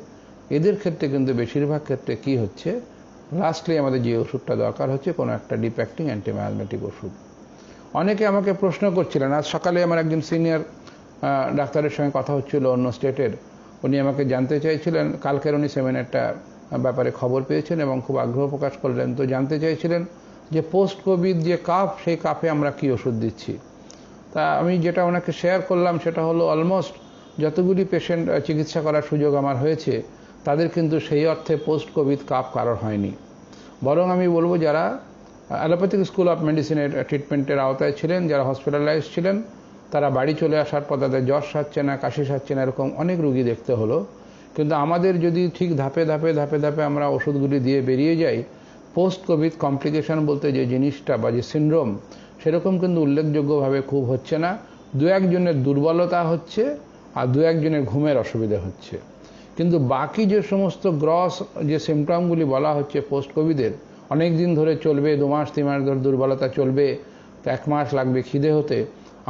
S1: এদের ক্ষেত্রে কিন্তু বেশিরভাগ ক্ষেত্রে কি হচ্ছে, লাস্টলি আমাদের যে ওষুধটা দরকার হচ্ছে কোনো একটা ডিপ অ্যাক্টিং অ্যান্টিমায়াজমেটিক ওষুধ। অনেকে আমাকে প্রশ্ন করছিলেন, আজ সকালে আমার একজন সিনিয়র ডাক্তারের সঙ্গে কথা হচ্ছিল অন্য স্টেটের, উনি আমাকে জানতে চাইছিলেন, কালকের উনি সেমিনারটা ব্যাপারে খবর পেয়েছেন এবং খুব আগ্রহ প্রকাশ করলেন, তো জানতে চাইছিলেন যে পোস্ট কোভিড যে কাফ, সেই কাফে আমরা কি ওষুধ দিচ্ছি। তা আমি যেটা ওনাকে শেয়ার করলাম সেটা হলো, অলমোস্ট যতগুলি পেশেন্ট চিকিৎসা করার সুযোগ আমার হয়েছে, তাদের কিন্তু সেই অর্থে পোস্ট কোভিড কাফ কারোর হয়নি। বরং আমি বলবো যারা অ্যালোপ্যাথিক স্কুল অফ মেডিসিনের ট্রিটমেন্টের আওতায় ছিলেন, যারা হসপিটালাইজ ছিলেন, তারা বাড়ি চলে আসার পর তাদের জ্বর সারছে না, কাশি সারছে না, এরকম অনেক রুগী দেখতে হলো। কিন্তু আমাদের যদি ঠিক ধাপে ধাপে ধাপে ধাপে আমরা ওষুধগুলি দিয়ে বেরিয়ে যাই, পোস্ট কোভিড কমপ্লিকেশন বলতে যে জিনিসটা বা যে সিন্ড্রোম, সেরকম কিন্তু উল্লেখযোগ্যভাবে খুব হচ্ছে না। 2-1 জনের দুর্বলতা হচ্ছে আর 2-1 জনের ঘুমের অসুবিধা হচ্ছে। কিন্তু বাকি যে সমস্ত গ্রস যে সিমটমগুলি বলা হচ্ছে পোস্ট কোভিডের, অনেক দিন ধরে চলবে, 2 মাস 3 মাস ধরে দুর্বলতা চলবে, তো 1 মাস লাগবে খিদে হতে,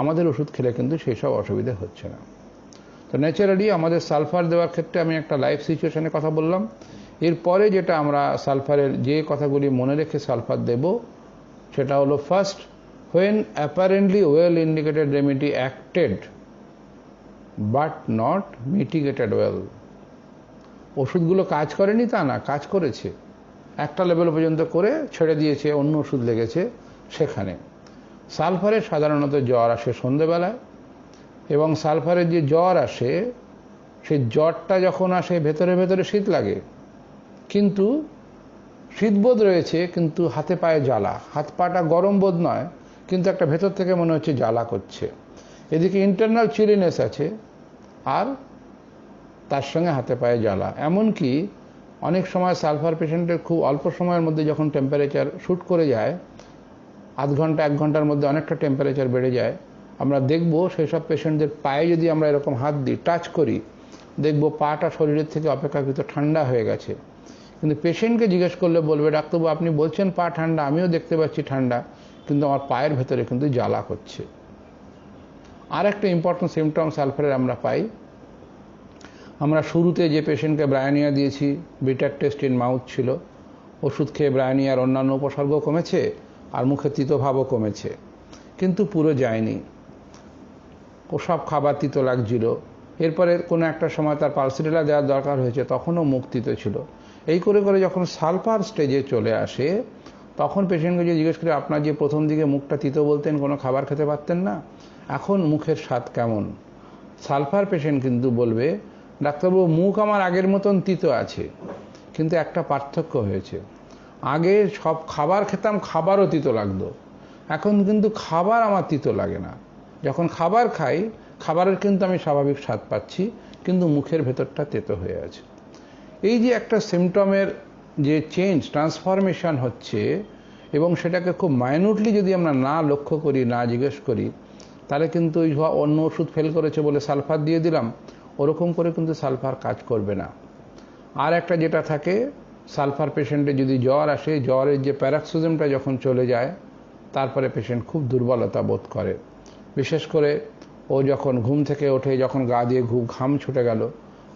S1: আমাদের ওষুধ খেলে কিন্তু সেই সব অসুবিধা হচ্ছে না। তো ন্যাচারালি আমাদের সালফার দেওয়ার ক্ষেত্রে আমি একটা লাইফ সিচুয়েশনের কথা বললাম। এরপরে যেটা আমরা সালফারের যে কথাগুলি মনে রেখে সালফার দেব সেটা হলো, first, when apparently well indicated remedy acted but not mitigated well। ওষুধগুলো কাজ করেনি তা না, কাজ করেছে, একটা লেভেল পর্যন্ত করে ছেড়ে দিয়েছে, অন্য ওষুধ লেগেছে সেখানে। সালফারের সাধারণত জ্বর আসে সন্ধেবেলায়, এবং সালফারের যে জ্বর আসে সেই জ্বরটা যখন আসে ভেতরে ভেতরে শীত লাগে, কিন্তু শীতবোধ রয়েছে, কিন্তু হাতে পায়ে জ্বালা, হাত পাটা গরম বোধ নয়, কিন্তু একটা ভেতর থেকে মনে হচ্ছে জ্বালা করছে। এদিকে ইন্টারনাল চিলিনেস আছে, আর তার সঙ্গে হাতে পায়ে জ্বালা। এমনকি অনেক সময় সালফার পেশেন্টের খুব অল্প সময়ের মধ্যে যখন টেম্পারেচার শ্যুট করে যায়, আধ ঘন্টা 1 ঘন্টার মধ্যে অনেকটা টেম্পারেচার বেড়ে যায়, আমরা দেখব সেই সব পেশেন্টদের পায়ে যদি আমরা এরকম হাত দিই, টাচ করি, দেখব পাটা শরীরের থেকে অপেক্ষাকৃত ঠান্ডা হয়ে গেছে। কিন্তু পেশেন্টকে জিজ্ঞেস করলে বলবে, ডাক্তারবাবু আপনি বলছেন পা ঠান্ডা, আমিও দেখতে পাচ্ছি ঠান্ডা, কিন্তু আমার পায়ের ভেতরে কিন্তু জ্বালা করছে। আর একটা ইম্পর্টেন্ট সিমটম সালফারের আমরা পাই, আমরা শুরুতে যে পেশেন্টকে ব্রায়োনিয়া দিয়েছি, বিটার টেস্ট ইন মাউথ ছিল, ওষুধ খেয়ে ব্রায়োনিয়ার অন্যান্য উপসর্গ কমেছে আর মুখে তিতভাবও কমেছে, কিন্তু পুরো যায়নি, ওসব খাবার তিতো লাগছিল। এরপরে কোনো একটা সময় তার পালসিটেলা দেওয়ার দরকার হয়েছে, তখনও মুখ তিতো ছিল। এই করে করে যখন সালফার স্টেজে চলে আসে, তখন পেশেন্টকে যে জিজ্ঞেস করে, আপনার যে প্রথম দিকে মুখটা তিতো বলতেন, কোনো খাবার খেতে পারতেন না, এখন মুখের স্বাদ কেমন? সালফার পেশেন্ট কিন্তু বলবে, ডাক্তারবাবু মুখ আমার আগের মতন তিতো আছে, কিন্তু একটা পার্থক্য হয়েছে, আগে সব খাবার খেতাম, খাবারও তিতো লাগতো, এখন কিন্তু খাবার আমার তিতো লাগে না। যখন খাবার খাই, খাবারের কিন্তু আমি স্বাভাবিক স্বাদ পাচ্ছি, কিন্তু মুখের ভেতরটা তেতো হয়ে আছে। এই যে একটা সিমটমের যে চেঞ্জ, ট্রান্সফরমেশন হচ্ছে, এবং সেটাকে খুব মাইনুটলি যদি আমরা না লক্ষ্য করি, না জিজ্ঞেস করি, তাহলে কিন্তু ওই অন্য ওষুধ ফেল করেছে বলে সালফার দিয়ে দিলাম, ওরকম করে কিন্তু সালফার কাজ করবে না। আর একটা যেটা থাকে, সালফার পেশেন্টের যদি জ্বর আসে, জ্বরের যে প্যারাক্সিজমটা যখন চলে যায়, তারপরে পেশেন্ট খুব দুর্বলতা বোধ করে। বিশেষ করে ও যখন ঘুম থেকে ওঠে, যখন গা দিয়ে ঘাম ছুটে গেল,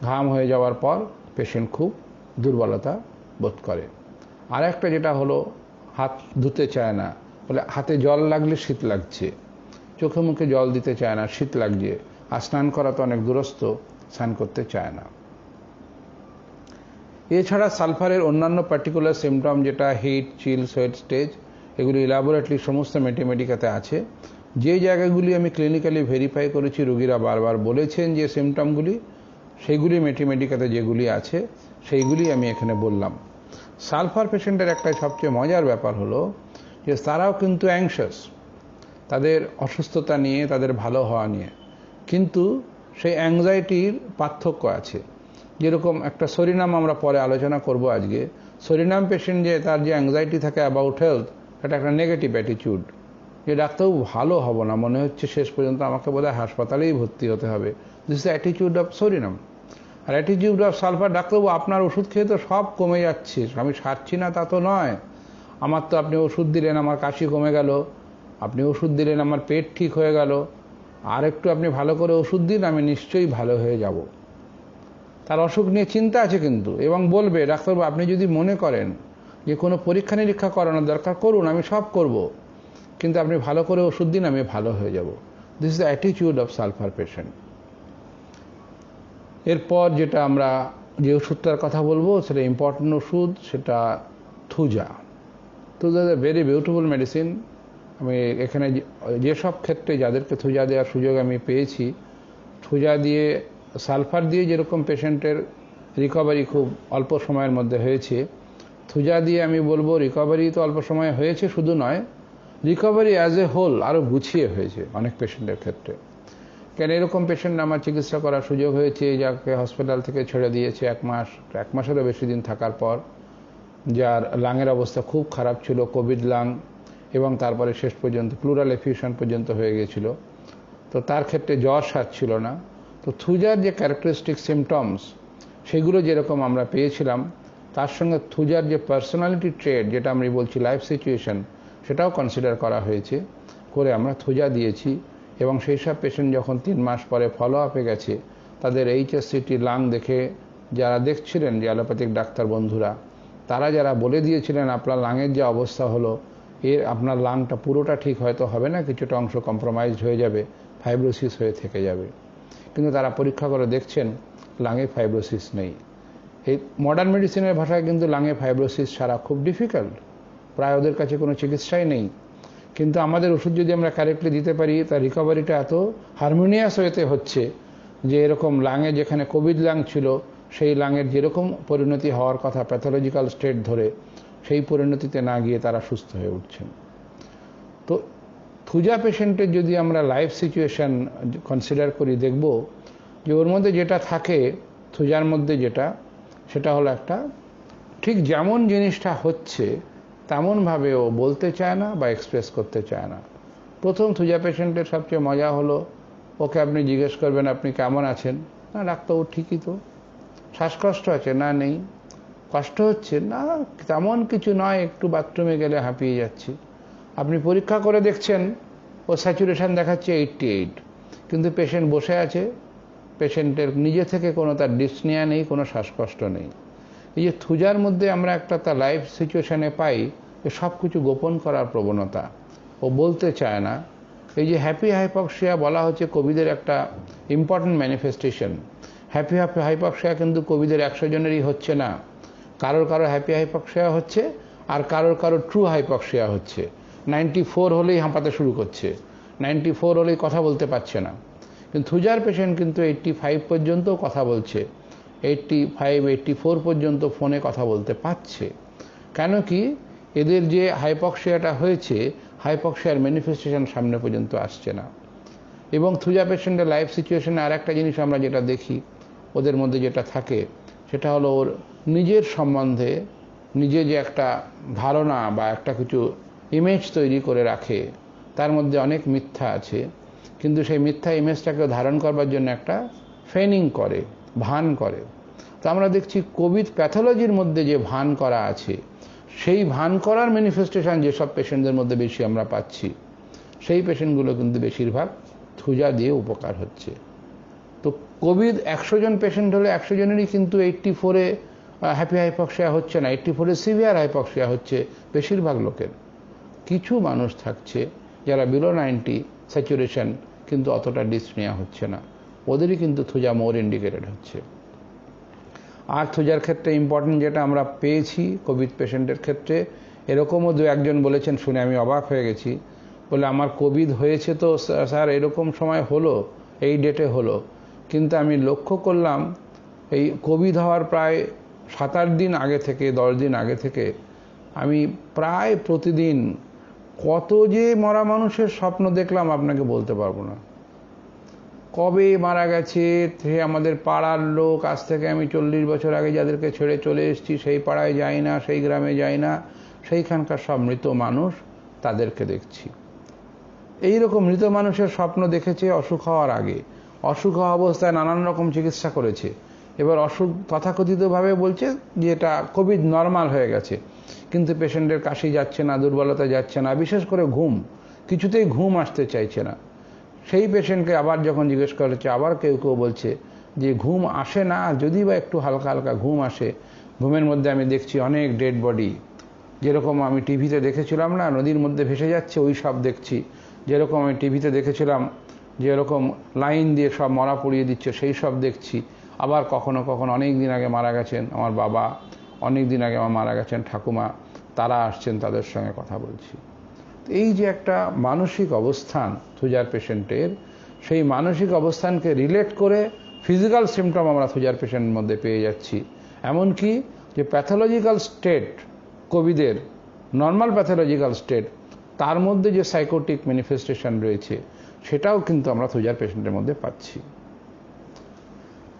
S1: ঘাম হয়ে যাওয়ার পর পেশেন্ট খুব দুর্বলতা বোধ করে। আর একটা যেটা হলো, হাত ধুতে চায় না, বলে হাতে জল লাগলে শীত লাগছে, চোখে মুখে জল দিতে চায় না, শীত লাগছে, আর স্নান করা তো অনেক দূরস্থ, স্নান করতে চায় না। এছাড়া সালফারের অন্যান্য পার্টিকুলার সিমটম, যেটা হিট, চিল, সোয়েট স্টেজ, এগুলি ইলাবোরেটলি সমস্ত মেটিমেডিকাতে আছে। যে জায়গাগুলি আমি ক্লিনিক্যালি ভেরিফাই করেছি, রোগীরা বারবার বলেছেন যে সিমটমগুলি, সেইগুলি মেটিমেডিকাতে যেগুলি আছে সেইগুলি আমি এখানে বললাম। সালফার পেশেন্টের একটা সবচেয়ে মজার ব্যাপার হলো যে তারাও কিন্তু অ্যাংশাস, তাদের অসুস্থতা নিয়ে, তাদের ভালো হওয়া নিয়ে, কিন্তু সেই অ্যাংজাইটির পার্থক্য আছে। যেরকম একটা সরিনাম আমরা পরে আলোচনা করব আজকে, সরিনাম পেশেন্ট যে তার যে অ্যাংজাইটি থাকে অ্যাবাউট হেলথ, এটা একটা নেগেটিভ অ্যাটিটিউড, যে ডাক্তারবাবু ভালো হব না, মনে হচ্ছে শেষ পর্যন্ত আমাকে বোধহয় হাসপাতালেই ভর্তি হতে হবে। This is attitude of psorinum. আর অ্যাটিটিউড অফ সালফার, ডাক্তারবাবু আপনার ওষুধ খেয়ে তো সব কমে যাচ্ছে, আমি সারছি না তা তো নয়, আমার তো আপনি ওষুধ দিলেন আমার কাশি কমে গেল, আপনি ওষুধ দিলেন আমার পেট ঠিক হয়ে গেল, আর একটু আপনি ভালো করে ওষুধ দিন, আমি নিশ্চয়ই ভালো হয়ে যাব। তার অসুখ নিয়ে চিন্তা আছে কিন্তু, এবং বলবে, ডাক্তারবাবু আপনি যদি মনে করেন যে কোনো পরীক্ষা নিরীক্ষা করানোর দরকার, করুন, আমি সব করব, কিন্তু আপনি ভালো করে ওষুধ দিন, আমি ভালো হয়ে যাব। This is the attitude of sulphur patient. এরপর যেটা আমরা যে ওষুধটার কথা বলবো, সেটা ইম্পর্টেন্ট ওষুধ, সেটা Thuja. Thuja is a very beautiful medicine. আমি এখানে যেসব ক্ষেত্রে যাদেরকে থুজা দেওয়ার সুযোগ আমি পেয়েছি, থুজা দিয়ে, সালফার দিয়ে যেরকম পেশেন্টের রিকভারি খুব অল্প সময়ের মধ্যে হয়েছে, থুজা দিয়ে আমি বলবো রিকভারি তো অল্প সময়ে হয়েছে শুধু নয়, রিকভারি অ্যাজ এ হোল আরও গুছিয়ে হয়েছে অনেক পেশেন্টের ক্ষেত্রে। কেন এরকম পেশেন্ট আমার চিকিৎসা করার সুযোগ হয়েছে, যাকে হসপিটাল থেকে ছেড়ে দিয়েছে 1 মাস, 1 মাসেরও বেশি দিন থাকার পর, যার লাংয়ের অবস্থা খুব খারাপ ছিল, কোভিড লাং, এবং তারপরে শেষ পর্যন্ত প্লুরাল এফিউশন পর্যন্ত হয়ে গিয়েছিল। তো তার ক্ষেত্রে জ্বর সারছিল না। তো থুজার যে ক্যারেক্টারিস্টিক সিমটমস, সেগুলো যেরকম আমরা পেয়েছিলাম, তার সঙ্গে থুজার যে পার্সোনালিটি ট্রেড, যেটা আমরা বলছি লাইফ সিচুয়েশন, সেটাও কনসিডার করা হয়েছে, করে আমরা থুজা দিয়েছি। এবং সেই সব পেশেন্ট যখন 3 মাস পরে ফলো আপে গেছে, তাদের HSCT লাং দেখে যারা দেখছিলেন, যে অ্যালোপ্যাথিক ডাক্তার বন্ধুরা, তারা যারা বলে দিয়েছিলেন আপনার লাঙের যে অবস্থা হলো, আপনার লাংটা পুরোটা ঠিক হয়তো হবে না, কিছুটা অংশ কম্প্রোমাইজড হয়ে যাবে, ফাইব্রোসিস হয়ে থেকে যাবে। কিন্তু তারা পরীক্ষা করে দেখছেন লাঙে ফাইব্রোসিস নেই। এই মডার্ন মেডিসিনের ভাষায় কিন্তু লাঙে ফাইব্রোসিস ছাড়া খুব ডিফিকাল্ট, প্রায় ওদের কাছে কোনো চিকিৎসাই নেই। কিন্তু আমাদের ওষুধ যদি আমরা কারেক্টলি দিতে পারি, তার রিকভারিটা এত হারমোনিয়াস ওয়েতে হচ্ছে যে এরকম লাঙে, যেখানে কোভিড লাং ছিল, সেই লাঙের যেরকম পরিণতি হওয়ার কথা প্যাথোলজিক্যাল স্টেট ধরে, সেই পরিণতিতে না গিয়ে তারা সুস্থ হয়ে উঠছেন। তো থুজা পেশেন্টের যদি আমরা লাইফ সিচুয়েশন কনসিডার করি, দেখব যে ওর মধ্যে যেটা থাকে, থুজার মধ্যে যেটা, সেটা হলো একটা ঠিক যেমন জিনিসটা হচ্ছে তেমনভাবে ও বলতে চায় না বা এক্সপ্রেস করতে চায় না। প্রথম থুজা পেশেন্টের সবচেয়ে মজা হলো, ওকে আপনি জিজ্ঞেস করবেন আপনি কেমন আছেন, না ডাক্তারবাবু ঠিকই তো। শ্বাসকষ্ট আছে, না নেই। কষ্ট হচ্ছে, না তেমন কিছু নয়, একটু বাথরুমে গেলে হাঁপিয়ে যাচ্ছি। আপনি পরীক্ষা করে দেখছেন, ও স্যাচুরেশন দেখাচ্ছে 88, কিন্তু পেশেন্ট বসে আছে, পেশেন্টের নিজে থেকে কোনো তার ডিসনিয়া নেই, কোনো শ্বাসকষ্ট নেই। এই যে থুজার মধ্যে আমরা একটা তার লাইফ সিচুয়েশনে পাই, যে সব কিছু গোপন করার প্রবণতা, ও বলতে চায় না। এই যে হ্যাপি হাইপক্সিয়া বলা হচ্ছে কোভিডের একটা ইম্পর্টেন্ট ম্যানিফেস্টেশন। হ্যাপি হাইপক্সিয়া কিন্তু কোভিডের 100 জনেরই হচ্ছে না, কারোর হ্যাপি হাইপক্সিয়া হচ্ছে, আর কারোর ট্রু হাইপক্সিয়া হচ্ছে। 94 হলেই হাঁপাতে শুরু করছে, 94 হলেই কথা বলতে পারছে না। কিন্তু থুজার পেশেন্ট কিন্তু 85 পর্যন্তও কথা বলছে, 85, 84 পর্যন্ত ফোনে কথা বলতে পারছে। কেন কি, এদের যে হাইপক্সিয়াটা হয়েছে, হাইপক্সিয়ার ম্যানিফেস্টেশন সামনে পর্যন্ত আসছে না। এবং থুজা পেশেন্টের লাইফ সিচুয়েশনে আর একটা জিনিস আমরা যেটা দেখি, ওদের মধ্যে যেটা থাকে, সেটা হলো ওর নিজের সম্বন্ধে নিজে যে একটা ধারণা বা একটা কিছু ইমেজ তৈরি করে রাখে, তার মধ্যে অনেক মিথ্যা আছে। কিন্তু সেই মিথ্যা ইমেজটাকে ধারণ করবার জন্য একটা ফেইনিং করে, ভান করে। তো আমরা দেখছি কোভিড প্যাথোলজির মধ্যে যে ভান করা আছে, সেই ভান করার ম্যানিফেস্টেশন যেসব পেশেন্টদের মধ্যে বেশি আমরা পাচ্ছি, সেই পেশেন্টগুলো কিন্তু বেশিরভাগ থুজা দিয়ে উপকার হচ্ছে। তো কোভিড 100 জন পেশেন্ট হলে 100 জনেরই কিন্তু 84-এ হ্যাপি হাইপক্সিয়া হচ্ছে না, 84-এ সিভিয়ার হাইপক্সিয়া হচ্ছে বেশিরভাগ লোকের। কিছু মানুষ থাকছে যারা বিলো 90 স্যাচুরেশন, কিন্তু অতটা ডিসনিয়া হচ্ছে না, ওদেরই কিন্তু থুজা মোর ইন্ডিকেটেড হচ্ছে। আর থুজার ক্ষেত্রে ইম্পর্টেন্ট যেটা আমরা পেয়েছি কোভিড পেশেন্টের ক্ষেত্রে, এরকমও 2-1 জন বলেছেন, শুনে আমি অবাক হয়ে গেছি। বলে আমার কোভিড হয়েছে তো স্যার এরকম সময় হলো, এই ডেটে হলো, কিন্তু আমি লক্ষ্য করলাম এই কোভিড হওয়ার প্রায় 7-8 দিন আগে থেকে, 10 দিন আগে থেকে আমি প্রায় প্রতিদিন কত যে মরা মানুষের স্বপ্ন দেখলাম আপনাকে বলতে পারবো না। কবে মারা গেছে, সে আমাদের পাড়ার লোক, আজ থেকে আমি 40 বছর আগে যাদেরকে ছেড়ে চলে এসেছি, সেই পাড়ায় যাই না, সেই গ্রামে যাই না, সেইখানকার সব মৃত মানুষ, তাদেরকে দেখছি। এইরকম মৃত মানুষের স্বপ্ন দেখেছে অসুখ হওয়ার আগে। অসুখ হওয়া অবস্থায় নানান রকম চিকিৎসা করেছে, এবার অসুখ তথাকথিতভাবে বলছে যে এটা কোভিড নর্মাল হয়ে গেছে, কিন্তু পেশেন্টের কাশি যাচ্ছে না, দুর্বলতা যাচ্ছে না, বিশেষ করে ঘুম, কিছুতেই ঘুম আসতে চাইছে না। সেই পেশেন্টকে আবার যখন জিজ্ঞেস করেছে, আবার কেউ কেউ বলছে যে ঘুম আসে না, যদি বা একটু হালকা হালকা ঘুম আসে, ঘুমের মধ্যে আমি দেখছি অনেক ডেড বডি, যেরকম আমি টিভিতে দেখেছিলাম না নদীর মধ্যে ভেসে যাচ্ছে, ওই সব দেখছি। যেরকম আমি টিভিতে দেখেছিলাম যেরকম লাইন দিয়ে সব মরা পড়িয়ে দিচ্ছে, সেই সব দেখছি। আবার কখনো কখনো অনেক দিন আগে মারা গেছেন আমার বাবা, অনেক দিন আগে আমার মারা গেছেন ঠাকুমা, তারা আসছেন, তাদের সঙ্গে কথা বলছি। এই যে একটা মানসিক অবস্থান থুজার পেশেন্টের, সেই মানসিক অবস্থানকে রিলেট করে ফিজিক্যাল সিমটম আমরা থুজার পেশেন্টের মধ্যে পেয়ে যাচ্ছি। এমনকি যে প্যাথোলজিক্যাল স্টেট কোভিডের, নর্মাল প্যাথোলজিক্যাল স্টেট, তার মধ্যে যে সাইকোটিক ম্যানিফেস্টেশন রয়েছে, সেটাও কিন্তু আমরা থুজার পেশেন্টের মধ্যে পাচ্ছি।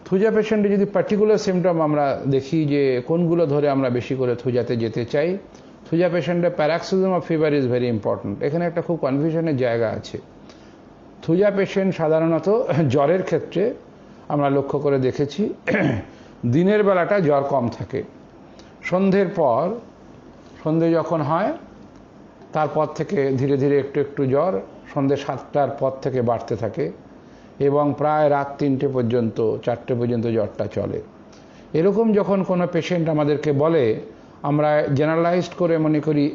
S1: থুজা পেশেন্টে যদি পার্টিকুলার সিমটম আমরা দেখি যে কোনগুলো ধরে আমরা বেশি করে থুজাতে যেতে চাই, থুজা পেশেন্টের paroxysm of fever is very important. এখানে একটা খুব কনফিউশনের জায়গা আছে। থুজা পেশেন্ট সাধারণত জ্বরের ক্ষেত্রে আমরা লক্ষ্য করে দেখেছি দিনের বেলাটা জ্বর কম থাকে। সন্ধে যখন হয় তারপর থেকে ধীরে ধীরে একটু একটু জ্বর সন্ধে 7টার পর থেকে বাড়তে থাকে এবং প্রায় রাত 3টে পর্যন্ত 4টে পর্যন্ত জ্বরটা চলে। এরকম যখন কোনো পেশেন্ট আমাদেরকে বলে, আমরা জেনারেলাইজড করে মনে করি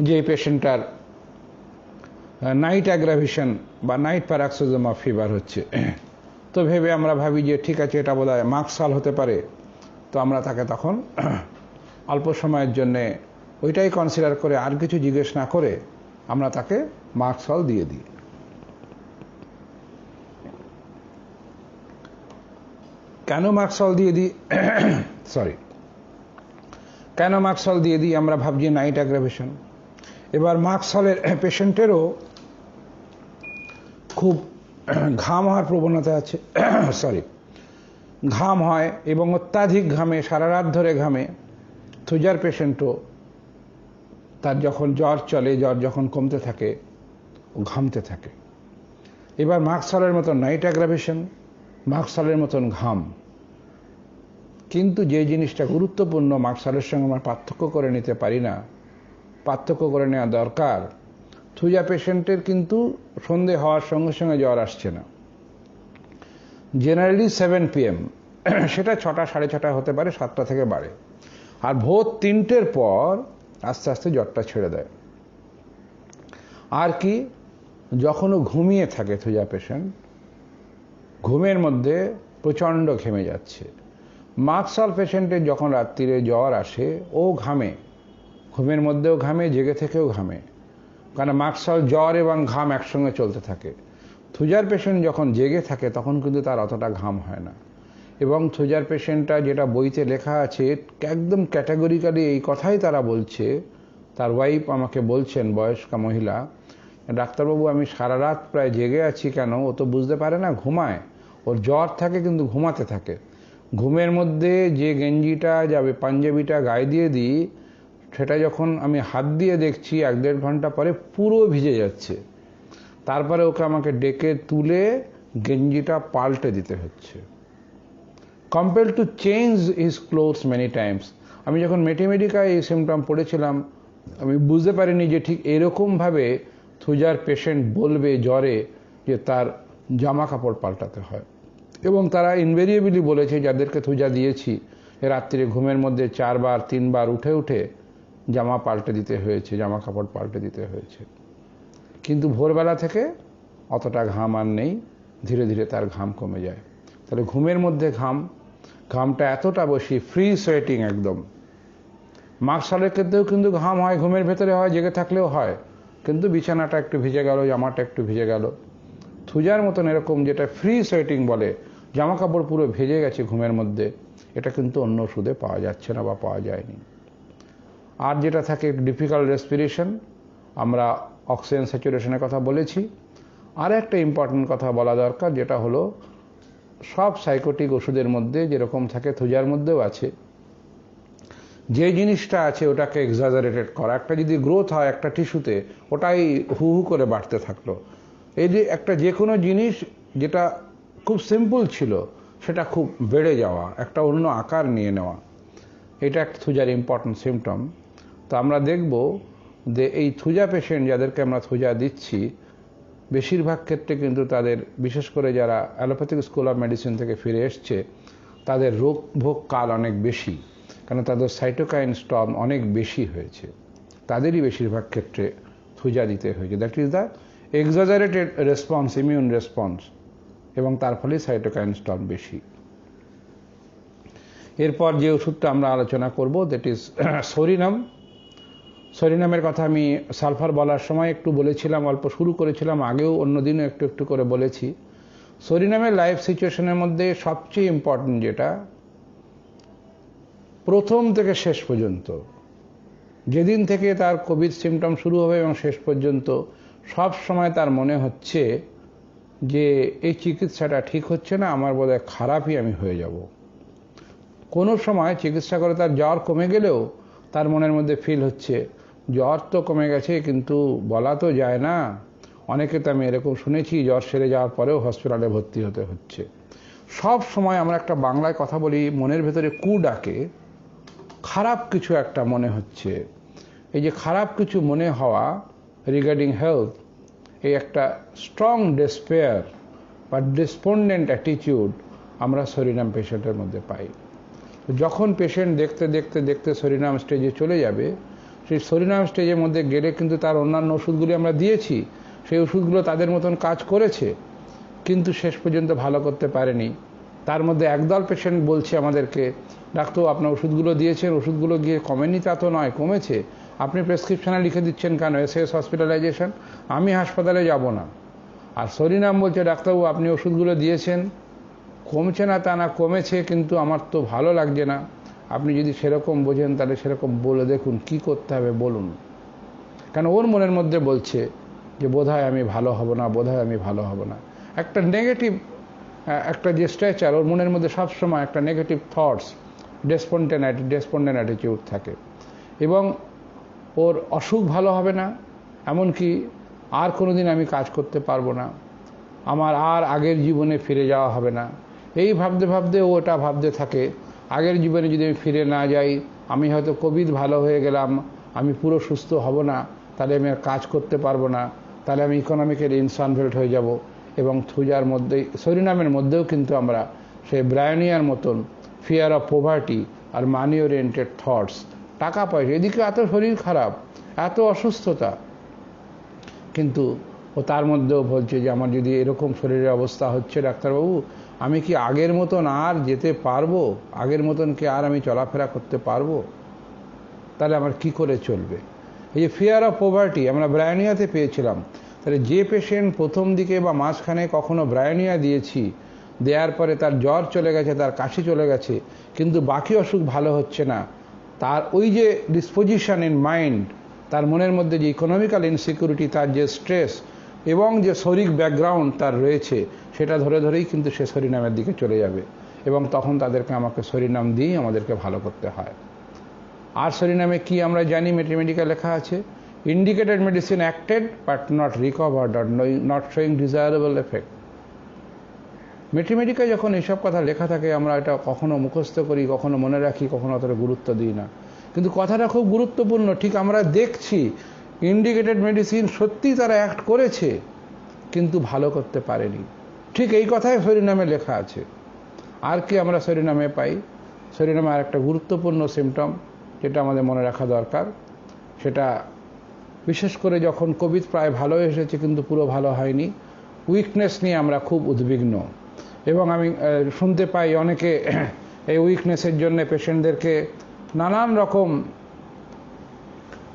S1: যে এই পেশেন্টটার নাইট অ্যাগ্রাভেশন বা নাইট প্যারাক্সিজম অফ ফিভার হচ্ছে। তো ভেবে আমরা ভাবি যে ঠিক আছে, এটা বোধহয় মার্কসাল হতে পারে। তো আমরা তাকে তখন অল্প সময়ের জন্যে ওইটাই কনসিডার করে আর কিছু জিজ্ঞেস না করে আমরা তাকে মার্কসাল দিয়ে দিই। কেন মার্কসাল দিয়ে দিই কেন মার্কসাল দিয়ে দিই? আমরা ভাবছি নাইট অ্যাগ্রাভেশন। এবার মার্কসালের পেশেন্টেরও খুব ঘাম হওয়ার প্রবণতা আছে। ঘাম হয় এবং অত্যাধিক ঘামে, সারা রাত ধরে ঘামে। থুজার পেশেন্টও তার যখন জ্বর চলে, জ্বর যখন কমতে থাকে ও ঘামতে থাকে। এবার মার্কসালের মতন নাইট অ্যাগ্রাভেশন, মার্কসালের মতন ঘাম। কিন্তু যে জিনিসটা গুরুত্বপূর্ণ, মার্কসালের সঙ্গে আমরা পার্থক্য করে নিতে পারি না, পার্থক্য করে নেওয়া দরকার। থুজা পেশেন্টের কিন্তু সন্ধে হওয়ার সঙ্গে সঙ্গে জ্বর আসছে না। জেনারেলি 7 PM, সেটা 6টা 6:30 হতে পারে, 7টা থেকে বাড়ে। আর ভোর 3টের পর আস্তে আস্তে জ্বরটা ছেড়ে দেয়। আর কি, যখনও ঘুমিয়ে থাকে থুজা পেশেন্ট, ঘুমের মধ্যে প্রচণ্ড ঘেমে যাচ্ছে। মার্কসাল পেশেন্টের যখন রাত্রিরে জ্বর আসে, ও ঘামে, ঘুমের মধ্যেও ঘামে, জেগে থেকেও ঘামে, কারণ মার্কসাল জ্বর এবং ঘাম একসঙ্গে চলতে থাকে। থুজার পেশেন্ট যখন জেগে থাকে তখন কিন্তু তার অতটা ঘাম হয় না। এবং থুজার পেশেন্টটা, যেটা বইতে লেখা আছে, একদম ক্যাটাগরিক্যালি এই কথাই তারা বলছে। তার ওয়াইফ আমাকে বলছেন, বয়স্কা মহিলা, ডাক্তারবাবু আমি সারা রাত প্রায় জেগে আছি কেন? ও তো বুঝতে পারে না, ঘুমায়। ওর জ্বর থাকে কিন্তু ঘুমাতে থাকে। ঘুমের মধ্যে যে গেঞ্জিটা যাবে, পাঞ্জাবিটা গায়ে দিয়ে দিই, সেটা যখন আমি হাত দিয়ে দেখছি 1-1.5 ঘন্টা পরে পুরো ভিজে যাচ্ছে। তারপরে ওকে আমাকে ডেকে তুলে গেঞ্জিটা পাল্টে দিতে হচ্ছে। Compel to change his clothes many Times. আমি যখন মেডিকায় এই সিমটম পড়েছিলাম, আমি বুঝতে পারিনি যে ঠিক এরকমভাবে থুজার পেশেন্ট বলবে জ্বরে যে তার জামা কাপড় পাল্টাতে হয়। এবং তারা ইনভেরিয়েবলি বলেছে, যাদেরকে থুজা দিয়েছি, রাত্রিরে ঘুমের মধ্যে 4বার 3বার উঠে উঠে জামা পাল্টে দিতে হয়েছে, জামা কাপড় পাল্টে দিতে হয়েছে। কিন্তু ভোরবেলা থেকে অতটা ঘাম আর নেই, ধীরে ধীরে তার ঘাম কমে যায়। তাহলে ঘুমের মধ্যে ঘামটা এতটা বেশি, ফ্রি সোয়েটিং একদম। মার্কসালের ক্ষেত্রেও কিন্তু ঘাম হয়, ঘুমের ভেতরে হয়, জেগে থাকলেও হয়, কিন্তু বিছানাটা একটু ভিজে গেল, জামাটা একটু ভিজে গেল। থুজার মতন এরকম যেটা ফ্রি সোয়েটিং বলে, জামা কাপড় পুরো ভেজে গেছে ঘুমের মধ্যে, এটা কিন্তু অন্য ওষুধে পাওয়া যাচ্ছে না বা পাওয়া যায়নি। আর যেটা থাকে ডিফিকাল্ট রেসপিরেশন, আমরা অক্সিজেন স্যাচুরেশনের কথা বলেছি। আর একটা ইম্পর্টেন্ট কথা বলা দরকার, যেটা হলো সব সাইকোটিক ওষুধের মধ্যে যেরকম থাকে থুজার মধ্যেও আছে, যে জিনিসটা আছে ওটাকে এক্সাজারেটেড করা। একটা যদি গ্রোথ হয় একটা টিস্যুতে, ওটাই হু হু করে বাড়তে থাকলো। এই যে একটা যে কোনো জিনিস যেটা খুব সিম্পল ছিল, সেটা খুব বেড়ে যাওয়া, একটা অন্য আকার নিয়ে নেওয়া, এটা একটা থুজার ইম্পর্টেন্ট সিমটম। তো আমরা দেখব যে এই থুজা পেশেন্ট যাদেরকে আমরা থুজা দিচ্ছি, বেশিরভাগ ক্ষেত্রে কিন্তু তাদের, বিশেষ করে যারা অ্যালোপ্যাথিক স্কুল অফ মেডিসিন থেকে ফিরে এসছে, তাদের রোগ ভোগ কাল অনেক বেশি, কারণ তাদের সাইটোকাইন স্টর্ম অনেক বেশি হয়েছে। তাদেরই বেশিরভাগ ক্ষেত্রে থুজা দিতে হয়েছে। That is the exaggerated response, immune response, এবং তার ফলে সাইটোকাইন স্টর্ম বেশি। এরপর যে ওষুধটা আমরা আলোচনা করব, দ্যাট ইজ সরিনাম। সরিনামের কথা আমি সালফার বলার সময় একটু বলেছিলাম, অল্প শুরু করেছিলাম, আগেও অন্যদিনও একটু একটু করে বলেছি। সরিনামের লাইফ সিচুয়েশনের মধ্যে সবচেয়ে ইম্পর্টেন্ট যেটা, প্রথম থেকে শেষ পর্যন্ত, যেদিন থেকে তার কোভিড সিমটম শুরু হবে এবং শেষ পর্যন্ত, সব সময় তার মনে হচ্ছে যে এই চিকিৎসাটা ঠিক হচ্ছে না, আমার বোধহয় খারাপই আমি হয়ে যাব। কোনো সময় চিকিৎসা করে তার জ্বর কমে গেলেও তার মনের মধ্যে ফিল হচ্ছে জ্বর তো কমে গেছে, কিন্তু বলা তো যায় না। অনেকে তো আমি এরকম শুনেছি, জ্বর সেরে যাওয়ার পরেও হসপিটালে ভর্তি হতে হচ্ছে। সব সময় আমরা একটা বাংলায় কথা বলি, মনের ভেতরে কু ডাকে, খারাপ কিছু একটা মনে হচ্ছে। এই যে খারাপ কিছু মনে হওয়া রিগার্ডিং হেলথ, এই একটা স্ট্রং ডেসপেয়ার বা ডিসপন্ডেন্ট অ্যাটিটিউড আমরা সরিনাম পেশেন্টের মধ্যে পাই। যখন পেশেন্ট দেখতে দেখতে দেখতে সরিনাম স্টেজে চলে যাবে, সেই সরিনাম স্টেজের মধ্যে গেলে কিন্তু তার অন্যান্য ওষুধগুলি আমরা দিয়েছি, সেই ওষুধগুলো তাদের মতন কাজ করেছে, কিন্তু শেষ পর্যন্ত ভালো করতে পারেনি। তার মধ্যে একদল পেশেন্ট বলছে আমাদেরকে, ডাক্তার আপনার ওষুধগুলো দিয়েছেন, ওষুধগুলো গিয়ে কমেনি তা তো নয়, কমেছে, আপনি প্রেসক্রিপশনে লিখে দিচ্ছেন কেন, এসএস হসপিটালাইজেশন, আমি হাসপাতালে যাব না। আর সরিনাম বলছে, ডাক্তারবাবু আপনি ওষুধগুলো দিয়েছেন, কমছে না তা না, কমেছে, কিন্তু আমার তো ভালো লাগছে না। আপনি যদি সেরকম বোঝেন তাহলে সেরকম বলে দেখুন কি করতে হবে বলুন। কেন ওর মনের মধ্যে বলছে যে বোধহয় আমি ভালো হব না, বোধহয় আমি ভালো হব না। একটা নেগেটিভ একটা যে স্ট্রেচার, ওর মনের মধ্যে সবসময় একটা নেগেটিভ থটস, ডেসপন্ডেন্ট অ্যাটিটিউড থাকে, এবং ওর অসুখ ভালো হবে না, এমনকি আর কোনো দিন আমি কাজ করতে পারবো না, আমার আর আগের জীবনে ফিরে যাওয়া হবে না, এই ভাবতে ভাবতে ও ওটা ভাবতে থাকে। আগের জীবনে যদি আমি ফিরে না যাই, আমি হয়তো কোভিড ভালো হয়ে গেলাম, আমি পুরো সুস্থ হব না, তাহলে আমি আর কাজ করতে পারবো না, তাহলে আমি ইকোনমিক্যালি ইনসলভেন্ট হয়ে যাব। এবং থুজার মধ্যেই, সরিনামের মধ্যেও কিন্তু আমরা সেই ব্রায়োনিয়ার মতন ফিয়ার অফ পভার্টি আর মানি ওরিয়েন্টেড থটস, টাকা পয়সা, এদিকে এত শরীর খারাপ, এত অসুস্থতা, কিন্তু ও তার মধ্যেও বলছে যে আমার যদি এরকম শরীরের অবস্থা হচ্ছে ডাক্তারবাবু, আমি কি আগের মতন আর যেতে পারবো, আগের মতন কি আর আমি চলাফেরা করতে পারবো, তাহলে আমার কি করে চলবে। এই যে ফিয়ার অফ পভার্টি আমরা ব্রায়োনিয়াতে পেয়েছিলাম, তাহলে যে পেশেন্ট প্রথম দিকে বা মাঝখানে কখনো ব্রায়োনিয়া দিয়েছি, দেওয়ার পরে তার জ্বর চলে গেছে, তার কাশি চলে গেছে, কিন্তু বাকি অসুখ ভালো হচ্ছে না, তার ওই যে ডিসপোজিশন ইন মাইন্ড, তার মনের মধ্যে যে ইকোনমিক্যাল ইনসিকিউরিটি, তার যে স্ট্রেস এবং যে শারীরিক ব্যাকগ্রাউন্ড তার রয়েছে, সেটা ধরে ধরেই কিন্তু সে সরিনামের দিকে চলে যাবে, এবং তখন তাদেরকে আমাকে সরিনাম দিয়েই আমাদেরকে ভালো করতে হয়। আর সরিনামে কি আমরা জানি, মেডিকেল লেখা আছে, indicated medicine acted but not recovered or not showing desirable effect. মেডিকেলে যখন এইসব কথা লেখা থাকে, আমরা এটা কখনো মুখস্থ করি, কখনো মনে রাখি, কখনো অতটা গুরুত্ব দিই না, কিন্তু কথাটা খুব গুরুত্বপূর্ণ। ঠিক আমরা দেখছি ইন্ডিকেটেড মেডিসিন সত্যিই তারা অ্যাক্ট করেছে, কিন্তু ভালো করতে পারেনি, ঠিক এই কথাই সরিনামে লেখা আছে। আর কি আমরা সরিনামে পাই, সরিনামে আর একটা গুরুত্বপূর্ণ সিমটম যেটা আমাদের মনে রাখা দরকার, সেটা বিশেষ করে যখন কোভিড প্রায় ভালো এসেছে কিন্তু পুরো ভালো হয়নি, উইকনেস নিয়ে আমরা খুব উদ্বিগ্ন। এবং আমি শুনতে পাই অনেকে এই উইকনেসের জন্য পেশেন্টদেরকে নানান রকম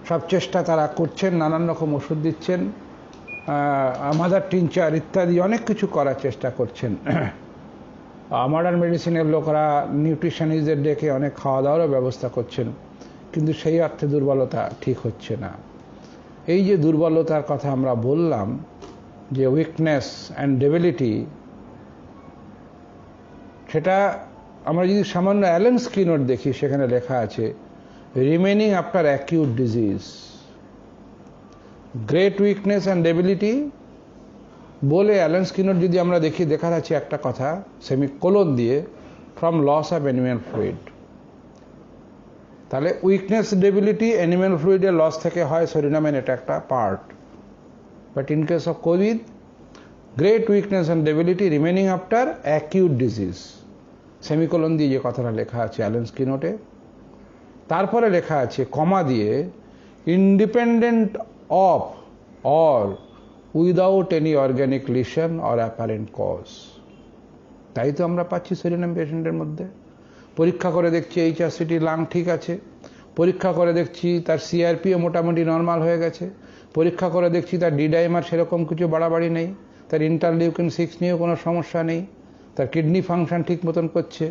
S1: সব চেষ্টা তারা করছেন, নানান রকম ওষুধ দিচ্ছেন, মাদার টিনচার ইত্যাদি অনেক কিছু করার চেষ্টা করছেন। মডার্ন মেডিসিনের লোকরা নিউট্রিশনিস্টদের ডেকে অনেক খাওয়া দাওয়ারও ব্যবস্থা করছেন, কিন্তু সেই অর্থে দুর্বলতা ঠিক হচ্ছে না। এই যে দুর্বলতার কথা আমরা বললাম, যে উইকনেস অ্যান্ড ডেবিলিটি, সেটা আমরা যদি সামান্য অ্যালেন স্কিনার দেখি, সেখানে লেখা আছে remaining after acute disease, great weakness and debility বলে অ্যালেন স্কিনার যদি আমরা দেখি, দেখা যাচ্ছে একটা কথা সেমিকোলন দিয়ে, from loss of animal fluid. তাহলে উইকনেস ডেবিলিটি অ্যানিম্যাল ফ্লুইডের লস থেকে হয়, সরিনামের এটা একটা part. But in case of covid, great weakness and debility remaining after acute disease, semicolon দিয়ে যে কথাটা লেখা আছে অ্যালেন স্কিনারে। তারপরে লেখা আছে কমা দিয়ে, independent of or without any organic lesion or apparent cause. তাই তো আমরা পাচ্ছি সরিনাম পেশেন্টের মধ্যে। পরীক্ষা করে দেখছি HRCT লাং ঠিক আছে, পরীক্ষা করে দেখছি তার CRPও মোটামুটি নর্মাল হয়ে গেছে, পরীক্ষা করে দেখছি তার D-ডাইমার সেরকম কিছু বাড়াবাড়ি নেই, তার ইন্টারলিউকিন 6 নিয়েও কোনো সমস্যা নেই, তার কিডনি ফাংশন ঠিক মতন করছে,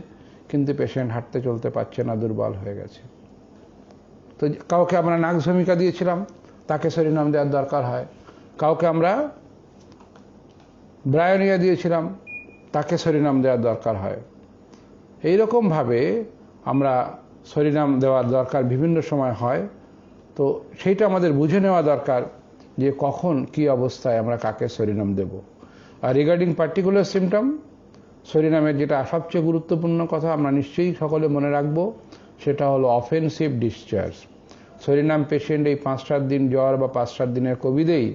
S1: কিন্তু পেশেন্ট হাঁটতে চলতে পারছে না, দুর্বল হয়ে গেছে। তো কাউকে আমরা নাকঝমিকা দিয়েছিলাম, তাকে সরিনাম দেওয়ার দরকার হয়। কাউকে আমরা ব্রায়োনিয়া দিয়েছিলাম, তাকে সরিনাম দেওয়ার দরকার হয়। এইরকমভাবে আমরা সরিনাম দেওয়ার দরকার বিভিন্ন সময় হয়। তো সেইটা আমাদের বুঝে নেওয়া দরকার যে কখন কি অবস্থায় আমরা কাকে সরিনাম দেব। আর রিগার্ডিং পার্টিকুলার সিমটম, সরিনামের যেটা সবচেয়ে গুরুত্বপূর্ণ কথা আমরা নিশ্চয়ই সকলে মনে রাখবো, সেটা হলো অফেন্সিভ ডিসচার্জ। সরিনাম পেশেন্ট এই 5-7 দিন জ্বর বা 5-7 দিনের কোভিডেই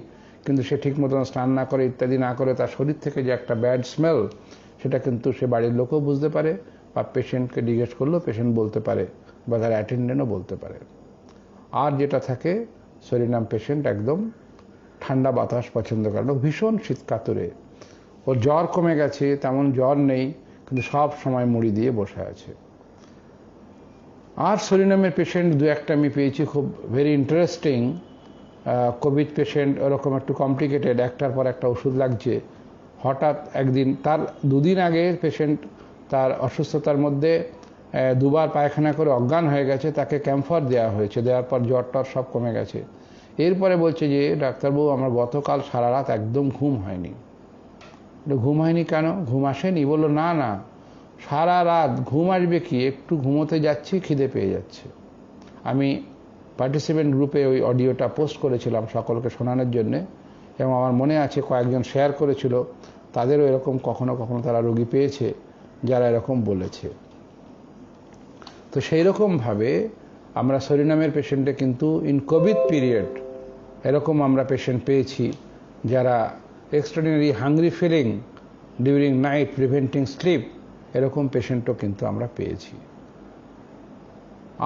S1: কিন্তু সে ঠিক মতন স্নান না করে ইত্যাদি না করে তার শরীর থেকে যে একটা ব্যাড স্মেল, সেটা কিন্তু সে বাড়ির লোকও বুঝতে পারে বা পেশেন্টকে জিজ্ঞেস করলেও পেশেন্ট বলতে পারে বা তার অ্যাটেন্ডেন্টও বলতে পারে। আর যেটা থাকে, সরিনাম পেশেন্ট একদম ঠান্ডা বাতাস পছন্দ করে না, ভীষণ শীত কাতরে। ওর জ্বর কমে গেছে, তেমন জ্বর নেই, কিন্তু সব সময় মুড়ি দিয়ে বসে আছে। আর সরিনামের পেশেন্ট দু একটা আমি পেয়েছি খুব ভেরি ইন্টারেস্টিং। কোভিড পেশেন্ট ওরকম একটু কমপ্লিকেটেড, একটার পর একটা ওষুধ লাগছে। হঠাৎ একদিন, তার দুদিন আগে পেশেন্ট তার অসুস্থতার মধ্যে 2বার পায়খানা করে অজ্ঞান হয়ে গেছে, তাকে ক্যাম্ফর দেওয়া হয়েছে, দেওয়ার পর জ্বর টর সব কমে গেছে। এরপরে বলছে যে ডাক্তারবাবু আমার গতকাল সারা রাত একদম ঘুম হয়নি। ঘুম হয়নি কেন? ঘুম আসেনি? বললো না না, সারা রাত ঘুম আসবে কি, একটু ঘুমোতে যাচ্ছি, খিদে পেয়ে যাচ্ছে। আমি পার্টিসিপেন্ট গ্রুপে ওই অডিওটা পোস্ট করেছিলাম সকলকে শোনানোর জন্যে, এবং আমার মনে আছে কয়েকজন শেয়ার করেছিল, তাদেরও এরকম কখনো কখনো তারা রোগী পেয়েছে যারা এরকম বলেছে। তো সেই রকমভাবে আমরা সরিনামের পেশেন্টে কিন্তু ইন কোভিড পিরিয়ড এরকম আমরা পেশেন্ট পেয়েছি যারা extraordinary hungry feeling during night preventing sleep, এরকম পেশেন্টও কিন্তু আমরা পেয়েছি।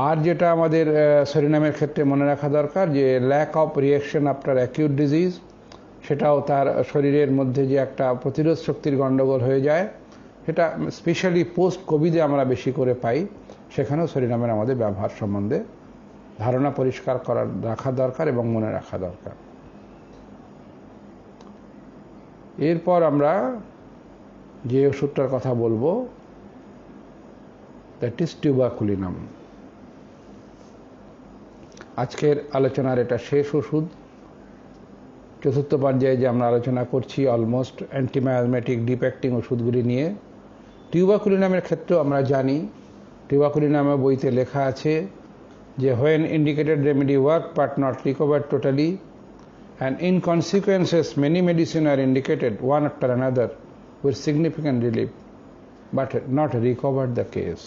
S1: আর যেটা আমাদের সরিনামের ক্ষেত্রে মনে রাখা দরকার, যে lack of reaction after acute disease, সেটাও তার শরীরের মধ্যে যে একটা প্রতিরোধ শক্তির গণ্ডগোল হয়ে যায়, সেটা স্পেশালি পোস্ট কোভিডে আমরা বেশি করে পাই। সেখানেও সরিনামের আমাদের ব্যবহার সম্বন্ধে ধারণা পরিষ্কার রাখা দরকার এবং মনে রাখা দরকার। এরপর আমরা যে ওষুধটার কথা বলবো, দ্যাট ইজ টিউবাকুলিনাম। আজকের আলোচনার এটা শেষ ওষুধ। চতুর্থ পর্যায়ে যে আমরা আলোচনা করছি অলমোস্ট অ্যান্টিমায়োমেটিক ডিপ অ্যাক্টিং ওষুধগুলি নিয়ে। টিউবাকুলিনামের ক্ষেত্রেও আমরা জানি, টিউবাকুলিনামের বইতে লেখা আছে যে when indicated remedy work but not recovered totally, and in consequences many medicine are indicated one after another with significant relief but not recovered the case.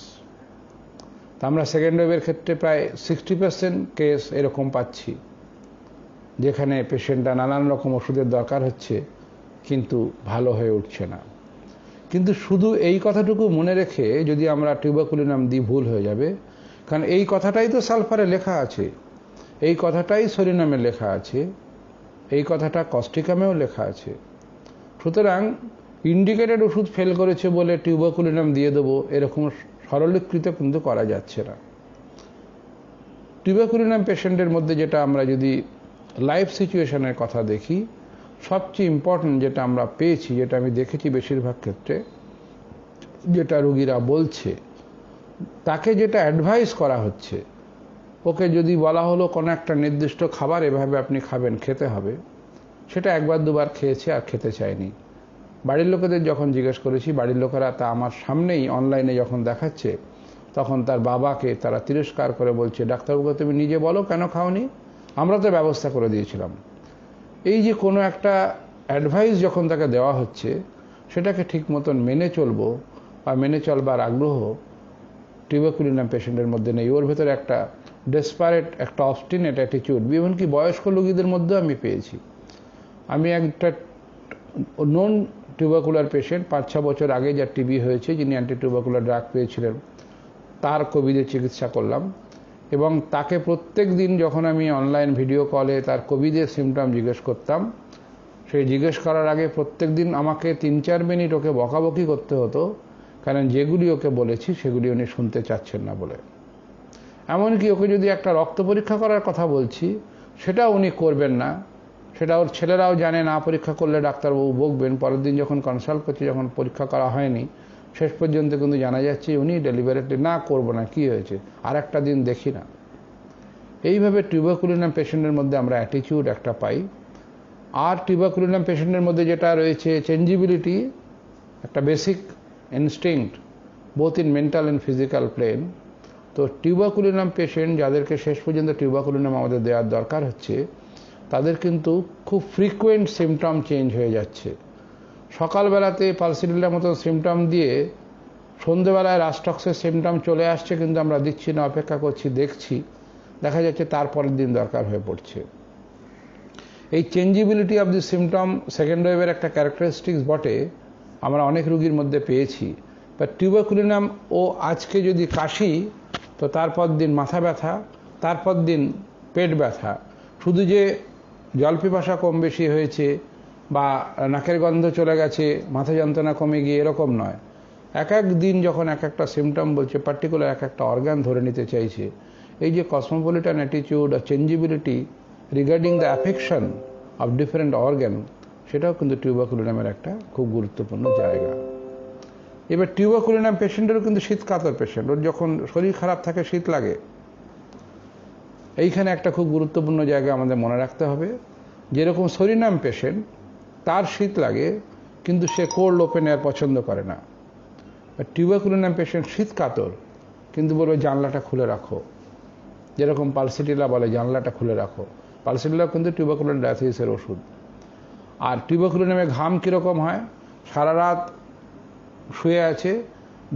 S1: তো আমরা সেকেন্ড ওয়েভের ক্ষেত্রে প্রায় 60% কেস এরকম পাচ্ছি, যেখানে পেশেন্টরা নানান রকম ওষুধের দরকার হচ্ছে কিন্তু ভালো হয়ে উঠছে না। কিন্তু শুধু এই কথাটুকু মনে রেখে যদি আমরা টিউবাকুলিনাম দিই, ভুল হয়ে যাবে। কারণ এই কথাটাই তো সালফারে লেখা আছে, এই কথাটাই সরিনামে লেখা আছে, এই কথাটা কস্টিকামেও লেখা আছে। সুতরাং ইন্ডিকেটেড ওষুধ ফেল করেছে বলে টিউবাকুলিনাম দিয়ে দেবো, এরকম সরলীকৃত কিন্তু করা যাচ্ছে না। টিউবাকুলিনাম পেশেন্টের মধ্যে যেটা আমরা যদি লাইফ সিচুয়েশনের কথা দেখি, সবচেয়ে ইম্পর্টেন্ট যেটা আমরা পেয়েছি, যেটা আমি দেখেছি বেশিরভাগ ক্ষেত্রে, যেটা রোগীরা বলছে, তাকে যেটা অ্যাডভাইস করা হচ্ছে, ওকে যদি বলা হলো কোনো একটা নির্দিষ্ট খাবার এভাবে আপনি খাবেন, খেতে হবে, সেটা 1-2বার খেয়েছে আর খেতে চায়নি। বাড়ির লোকেদের যখন জিজ্ঞেস করেছি, বাড়ির লোকেরা তা আমার সামনেই অনলাইনে যখন দেখাচ্ছে, তখন তার বাবাকে তারা তিরস্কার করে বলছে, ডাক্তারবাবুকে তুমি নিজে বলো কেন খাওনি, আমরা তো ব্যবস্থা করে দিয়েছিলাম। এই যে কোনো একটা অ্যাডভাইস যখন তাকে দেওয়া হচ্ছে, সেটাকে ঠিক মতন মেনে চলবো বা মেনে চলবার আগ্রহ টিউবাকুলিনাম পেশেন্টের মধ্যে নেই। ওর ভেতরে একটা ডেসপারেট, একটা অবস্টিনেট অ্যাটিটিউড, এমনকি বয়স্ক রোগীদের মধ্যেও আমি পেয়েছি। আমি একটা নন টিউবাকুলার পেশেন্ট, 5-6 বছর আগে যার টিবি হয়েছে, যিনি অ্যান্টি টিউবাকুলার ড্রাগ পেয়েছিলেন, তার কোভিডের চিকিৎসা করলাম, এবং তাকে প্রত্যেক দিন যখন আমি অনলাইন ভিডিও কলে তার কোভিডের সিমটম জিজ্ঞেস করতাম, সেই জিজ্ঞেস করার আগে প্রত্যেক দিন আমাকে 3-4 মিনিট ওকে বকাবকি করতে হতো, কারণ যেগুলি ওকে বলেছি সেগুলি উনি শুনতে চাচ্ছেন না বলে। এমনকি ওকে যদি একটা রক্ত পরীক্ষা করার কথা বলছি, সেটাও উনি করবেন না। সেটা ওর ছেলেরাও জানে, না পরীক্ষা করলে ডাক্তারবাবু বকবেন। পরের দিন যখন কনসাল্ট করছি, যখন পরীক্ষা করা হয়নি, শেষ পর্যন্ত কিন্তু জানা যাচ্ছে উনি ডেলিভারেটলি না, করবো না, কি হয়েছে, আর একটা দিন দেখি না। এইভাবে টিউবাকুলিনাম পেশেন্টের মধ্যে আমরা অ্যাটিটিউড একটা পাই। আর টিউবাকুলিনাম পেশেন্টের মধ্যে যেটা রয়েছে চেঞ্জিবিলিটি, একটা basic instinct both in mental and physical plane. তো টিউবাকুলিনাম পেশেন্ট যাদেরকে শেষ পর্যন্ত টিউবাকুলিনাম আমাদের দেওয়ার দরকার হচ্ছে, তাদের কিন্তু খুব ফ্রিকুয়েন্ট সিমটম চেঞ্জ হয়ে যাচ্ছে। সকালবেলাতে পালসিডিলার মতো সিমটম দিয়ে সন্ধেবেলায় রাস্টক্সের সিমটম চলে আসছে, কিন্তু আমরা দিচ্ছি না, অপেক্ষা করছি, দেখছি, দেখা যাচ্ছে তারপরের দিন দরকার হয়ে পড়ছে। এই চেঞ্জিবিলিটি অফ দি সিমটম সেকেন্ড ওয়েভের একটা ক্যারেক্টারিস্টিক্স বটে, আমরা অনেক রোগীর মধ্যে পেয়েছি। বা টিউবারকুলিনাম ও আজকে যদি কাশি, তো তারপর দিন মাথা ব্যথা, তারপর দিন পেট ব্যথা। শুধু যে জল পিপাসা কম বেশি হয়েছে বা নাকের গন্ধ চলে গেছে, মাথা যন্ত্রণা কমে গিয়ে, এরকম নয়। এক এক দিন যখন এক একটা সিমটম বলছে, পার্টিকুলার এক একটা অর্গান ধরে নিতে চাইছে, এই যে কসমোপলিটান অ্যাটিটিউড আর changeability regarding the affection of different organ, সেটাও কিন্তু টিউবারকুলিনামের একটা খুব গুরুত্বপূর্ণ জায়গা। এবার টিউবারকুলিনাম পেশেন্টেরও কিন্তু শীত কাতর পেশেন্ট, ওর যখন শরীর খারাপ থাকে শীত লাগে। এইখানে একটা খুব গুরুত্বপূর্ণ জায়গা আমাদের মনে রাখতে হবে, যেরকম সরিনাম পেশেন্ট, তার শীত লাগে কিন্তু সে কোল্ড ওপেন এয়ার পছন্দ করে না। টিউবারকুলিনাম পেশেন্ট শীত কাতর, কিন্তু বলবে জানলাটা খুলে রাখো, যেরকম পালসিটিলা বলে জানলাটা খুলে রাখো। পালসিটিলা কিন্তু টিউবারকুলার ডায়াথিসিসের ওষুধ। আর টিউবারকুলিনামে ঘাম কীরকম হয়, সারা রাত শুয়ে আছে,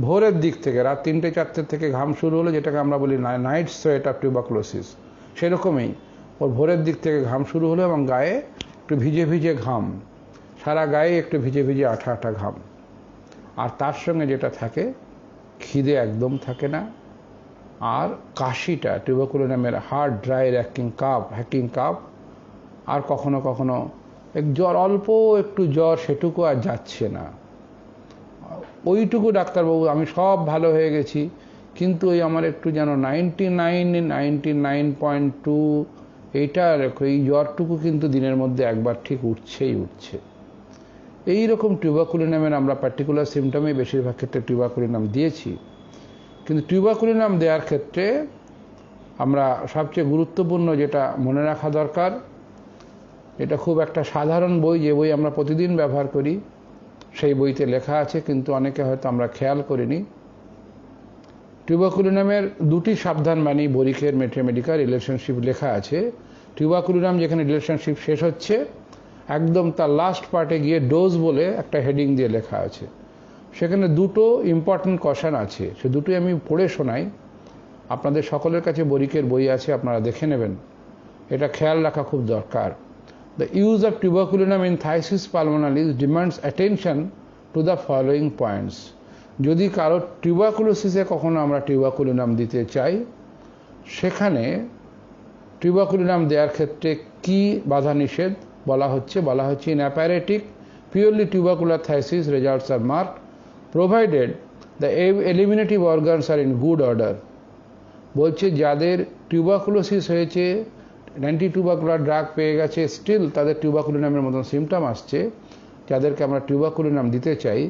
S1: ভোরের দিক থেকে রাত 3টে-4টে থেকে ঘাম শুরু হলো, যেটাকে আমরা বলি নাইট সোয়েট অফ টিউবারকুলোসিস। সেরকমই ওর ভোরের দিক থেকে ঘাম শুরু হলো এবং গায়ে একটু ভিজে ভিজে ঘাম, সারা গায়ে একটু ভিজে ভিজে আঠা আঠা ঘাম। আর তার সঙ্গে যেটা থাকে, খিদে একদম থাকে না, আর কাশিটা টিউবারকুলিনামের হার্ড ড্রাই হ্যাকিং কাপ, আর কখনো কখনো জ্বর, অল্প একটু জ্বর, সেটুকু আর যাচ্ছে না। ওইটুকু ডাক্তারবাবু আমি সব ভালো হয়ে গেছি, কিন্তু ওই আমার একটু যেন 99.2 এইটার এই জ্বরটুকু কিন্তু দিনের মধ্যে একবার ঠিক উঠছে। এইরকম টিউবারকুলিনামের আমরা পার্টিকুলার সিমটমে বেশিরভাগ ক্ষেত্রে টিউবারকুলিনাম দিয়েছি। কিন্তু টিউবারকুলিনাম দেওয়ার ক্ষেত্রে আমরা সবচেয়ে গুরুত্বপূর্ণ যেটা মনে রাখা দরকার, এটা খুব একটা সাধারণ বই, যে বই আমরা প্রতিদিন ব্যবহার করি, সেই বইতে লেখা আছে, কিন্তু অনেকে হয়তো আমরা খেয়াল করিনি। টিউবারকুলিনামের দুটি সাবধানবাণী বরিকের ম্যাথমেটিক্যাল রিলেশনশিপ লেখা আছে। টিউবারকুলিনাম যেখানে রিলেশনশিপ শেষ হচ্ছে, একদম তার লাস্ট পার্টে গিয়ে ডোজ বলে একটা হেডিং দিয়ে লেখা আছে। সেখানে দুটো ইম্পর্টেন্ট কোশ্চেন আছে, সে দুটোই আমি পড়ে শোনাই। আপনাদের সকলের কাছে বরিকের বই আছে, আপনারা দেখে নেবেন। এটা খেয়াল রাখা খুব দরকার। The use of tuberculinum in thysis pulmonalis demands attention to the following points. যদি কারো টিউবারকুলোসিসে কখনো আমরা টিউবারকুলিনাম দিতে চাই, সেখানে টিউবারকুলিনাম দেওয়ার ক্ষেত্রে কি বাধা নিষেধ বলা হচ্ছে in apparatic purely tubercular thysis results are marked provided the eliminative organs are in good order. বলছে যাদের টিউবারকুলোসিস হয়েছে, অ্যান্টিটিউবারকুলার ড্রাগ পেয়ে গেছে, স্টিল তাদের টিউবারকুলিনামের মতন সিমটম আসছে, যাদেরকে আমরা টিউবারকুলিনাম দিতে চাই,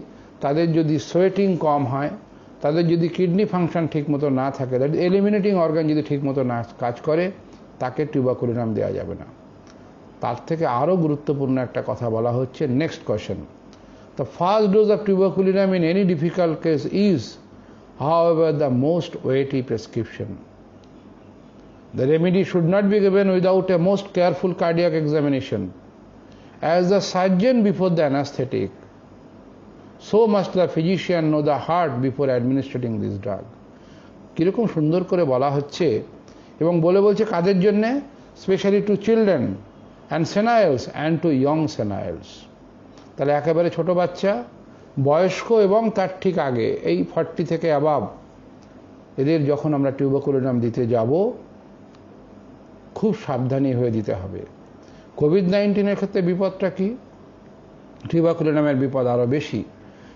S1: তাদের যদি সোয়েটিং কম হয়, তাদের যদি কিডনি ফাংশন ঠিকমতো না থাকে, তাদের এলিমিনেটিং অর্গান যদি ঠিকমতো না কাজ করে, তাকে টিউবারকুলিনাম দেওয়া যাবে না। তার থেকে আরও গুরুত্বপূর্ণ একটা কথা বলা হচ্ছে, next question, the first dose of tuberculinum in any difficult case is however the most weighty prescription. The remedy should not be given without a most careful cardiac examination. As the surgeon before the anesthetic, so must the physician know the heart before administering this drug. কিরকম সুন্দর করে বলা হচ্ছে, এবং বলছে কাদের জন্য, specially to children and seniles and to young seniles. তাহলে একেবারে ছোট বাচ্চা, বয়স্ক এবং তার ঠিক আগে, এই 40 থেকে অ্যাবাভ, এদের যখন আমরা টিউবারকুলিনাম দিতে যাব, খুব সাবধানী হয়ে দিতে হবে। কোভিড-19 ক্ষেত্রে বিপদটা কি? টিউবারকুলিনামের বিপদ আরও বেশি,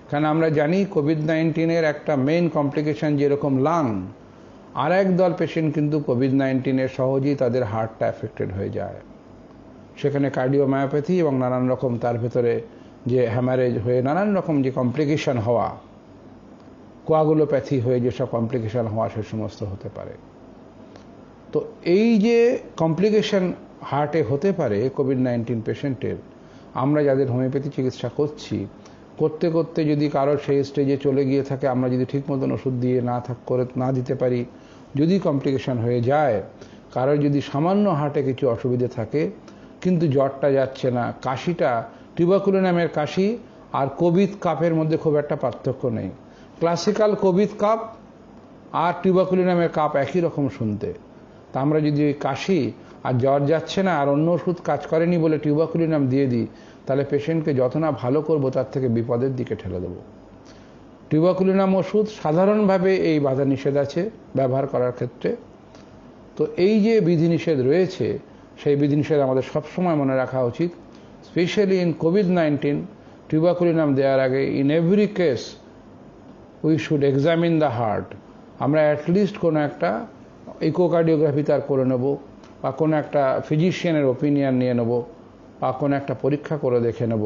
S1: কারণ আমরা জানি কোভিড-19 একটা মেইন কমপ্লিকেশন যেরকম লাং, আর এক দল পেশেন্ট কিন্তু কোভিড-19 সহজেই তাদের হার্টটা এফেক্টেড হয়ে যায়। সেখানে কার্ডিওমায়োপ্যাথি এবং নানান রকম তার ভেতরে যে হ্যামারেজ হয়ে নানান রকম যে কমপ্লিকেশন হওয়া, কোয়াগুলোপ্যাথি হয়ে যেসব কমপ্লিকেশন হওয়া, সে সমস্ত হতে পারে। তো এই যে কমপ্লিকেশন হার্টে হতে পারে কোভিড-19 পেশেন্টের, আমরা যাদের হোমিওপ্যাথি চিকিৎসা করতে করতে যদি কারোর সেই স্টেজে চলে গিয়ে থাকে, আমরা যদি ঠিক মতন ওষুধ দিয়ে না দিতে পারি, যদি কমপ্লিকেশন হয়ে যায়, কারোর যদি সামান্য হার্টে কিছু অসুবিধে থাকে, কিন্তু জ্বরটা যাচ্ছে না, কাশিটা টিউবারকুলিনামের কাশি আর কোভিড কাপের মধ্যে খুব একটা পার্থক্য নেই। ক্লাসিক্যাল কোভিড কাপ আর টিউবাকুলিনামের কাপ একই রকম শুনতে। তা আমরা যদি কাশি আর জ্বর যাচ্ছে না আর অন্য ওষুধ কাজ করেনি বলে টিউবাকুলিনাম দিয়ে দিই, তাহলে পেশেন্টকে যত না ভালো করবো তার থেকে বিপদের দিকে ঠেলে দেবো। টিউবাকুলিনাম ওষুধ সাধারণভাবে এই বাধা নিষেধ আছে ব্যবহার করার ক্ষেত্রে। তো এই যে বিধিনিষেধ রয়েছে, সেই বিধিনিষেধ আমাদের সবসময় মনে রাখা উচিত। স্পেশালি ইন কোভিড-19, টিউবাকুলিনাম দেওয়ার আগে in every case we should examine the heart. আমরা অ্যাটলিস্ট কোনো একটা ইকোকার্ডিওগ্রাফি তার করে নেব, বা কোনো একটা ফিজিশিয়ানের ওপিনিয়ন নিয়ে নেব, বা কোনো একটা পরীক্ষা করে দেখে নেব।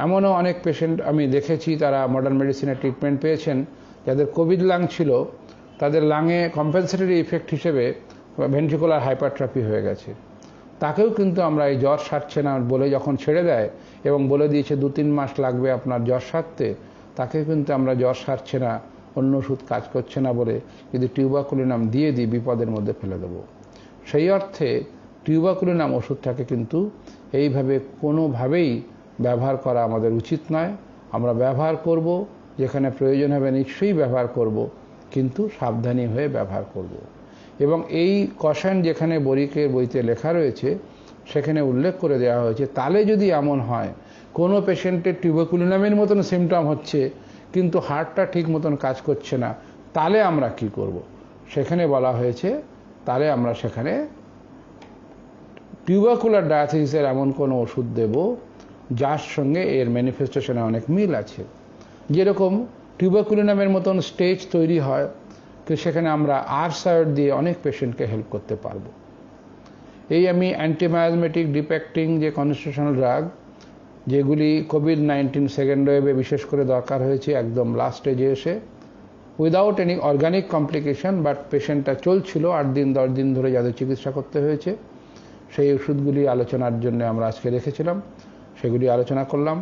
S1: এমনও অনেক পেশেন্ট আমি দেখেছি তারা মডার্ন মেডিসিনের ট্রিটমেন্ট পেয়েছেন, যাদের কোভিড লাং ছিল, তাদের লাঙে কম্পেনসেটরি ইফেক্ট হিসেবে ভেন্ট্রিকুলার হাইপারট্রফি হয়ে গেছে। তাকেও কিন্তু আমরা এই জ্বর সারছে না বলে যখন ছেড়ে দেয় এবং বলে দিয়েছে 2-3 মাস লাগবে আপনার জ্বর সারতে, তাকে কিন্তু আমরা জ্বর সারছে না, অন্য ওষুধ কাজ করছে না বলে যদি টিউবাকুলিনাম দিয়ে দিই বিপদের মধ্যে ফেলে দেবো। সেই অর্থে টিউবাকুলিনাম ওষুধটাকে কিন্তু এইভাবে কোনোভাবেই ব্যবহার করা আমাদের উচিত নয়। আমরা ব্যবহার করব, যেখানে প্রয়োজন হবে নিশ্চয়ই ব্যবহার করব, কিন্তু সাবধানী হয়ে ব্যবহার করব। এবং এই কষান যেখানে বরিকের বইতে লেখা রয়েছে সেখানে উল্লেখ করে দেওয়া হয়েছে, তাহলে যদি এমন হয় কোনো পেশেন্টের টিউবাকুলিনামের মতন সিমটম হচ্ছে কিন্তু হার্টটা ঠিক মতন কাজ করছে না, তাহলে আমরা কি করব। সেখানে বলা হয়েছে তাহলে আমরা সেখানে টিউবাকুলার ডায়াথিসিসের এমন কোনো ওষুধ দেব যার সঙ্গে এর ম্যানিফেস্টেশনে অনেক মিল আছে। যেরকম টিউবাকুলিনামের মতন স্টেজ তৈরি হয়, তো সেখানে আমরা আরসায়ড দিয়ে অনেক পেশেন্টকে হেল্প করতে পারবো। এই আমি অ্যান্টিমায়াজমেটিক ডিপেক্টিং যে কনস্টিটিউশনাল ড্রাগ, যেগুলি কোভিড-19 সেকেন্ড ওয়েভে বিশেষ করে দরকার হয়েছে একদম লাস্ট স্টেজে এসে, without any organic complication, but পেশেন্টটা চলছিল 8 দিন 10 দিন ধরে যাদের চিকিৎসা করতে হয়েছে, সেই ওষুধগুলি আলোচনার জন্য আমরা আজকে রেখেছিলাম, সেগুলি আলোচনা করলাম।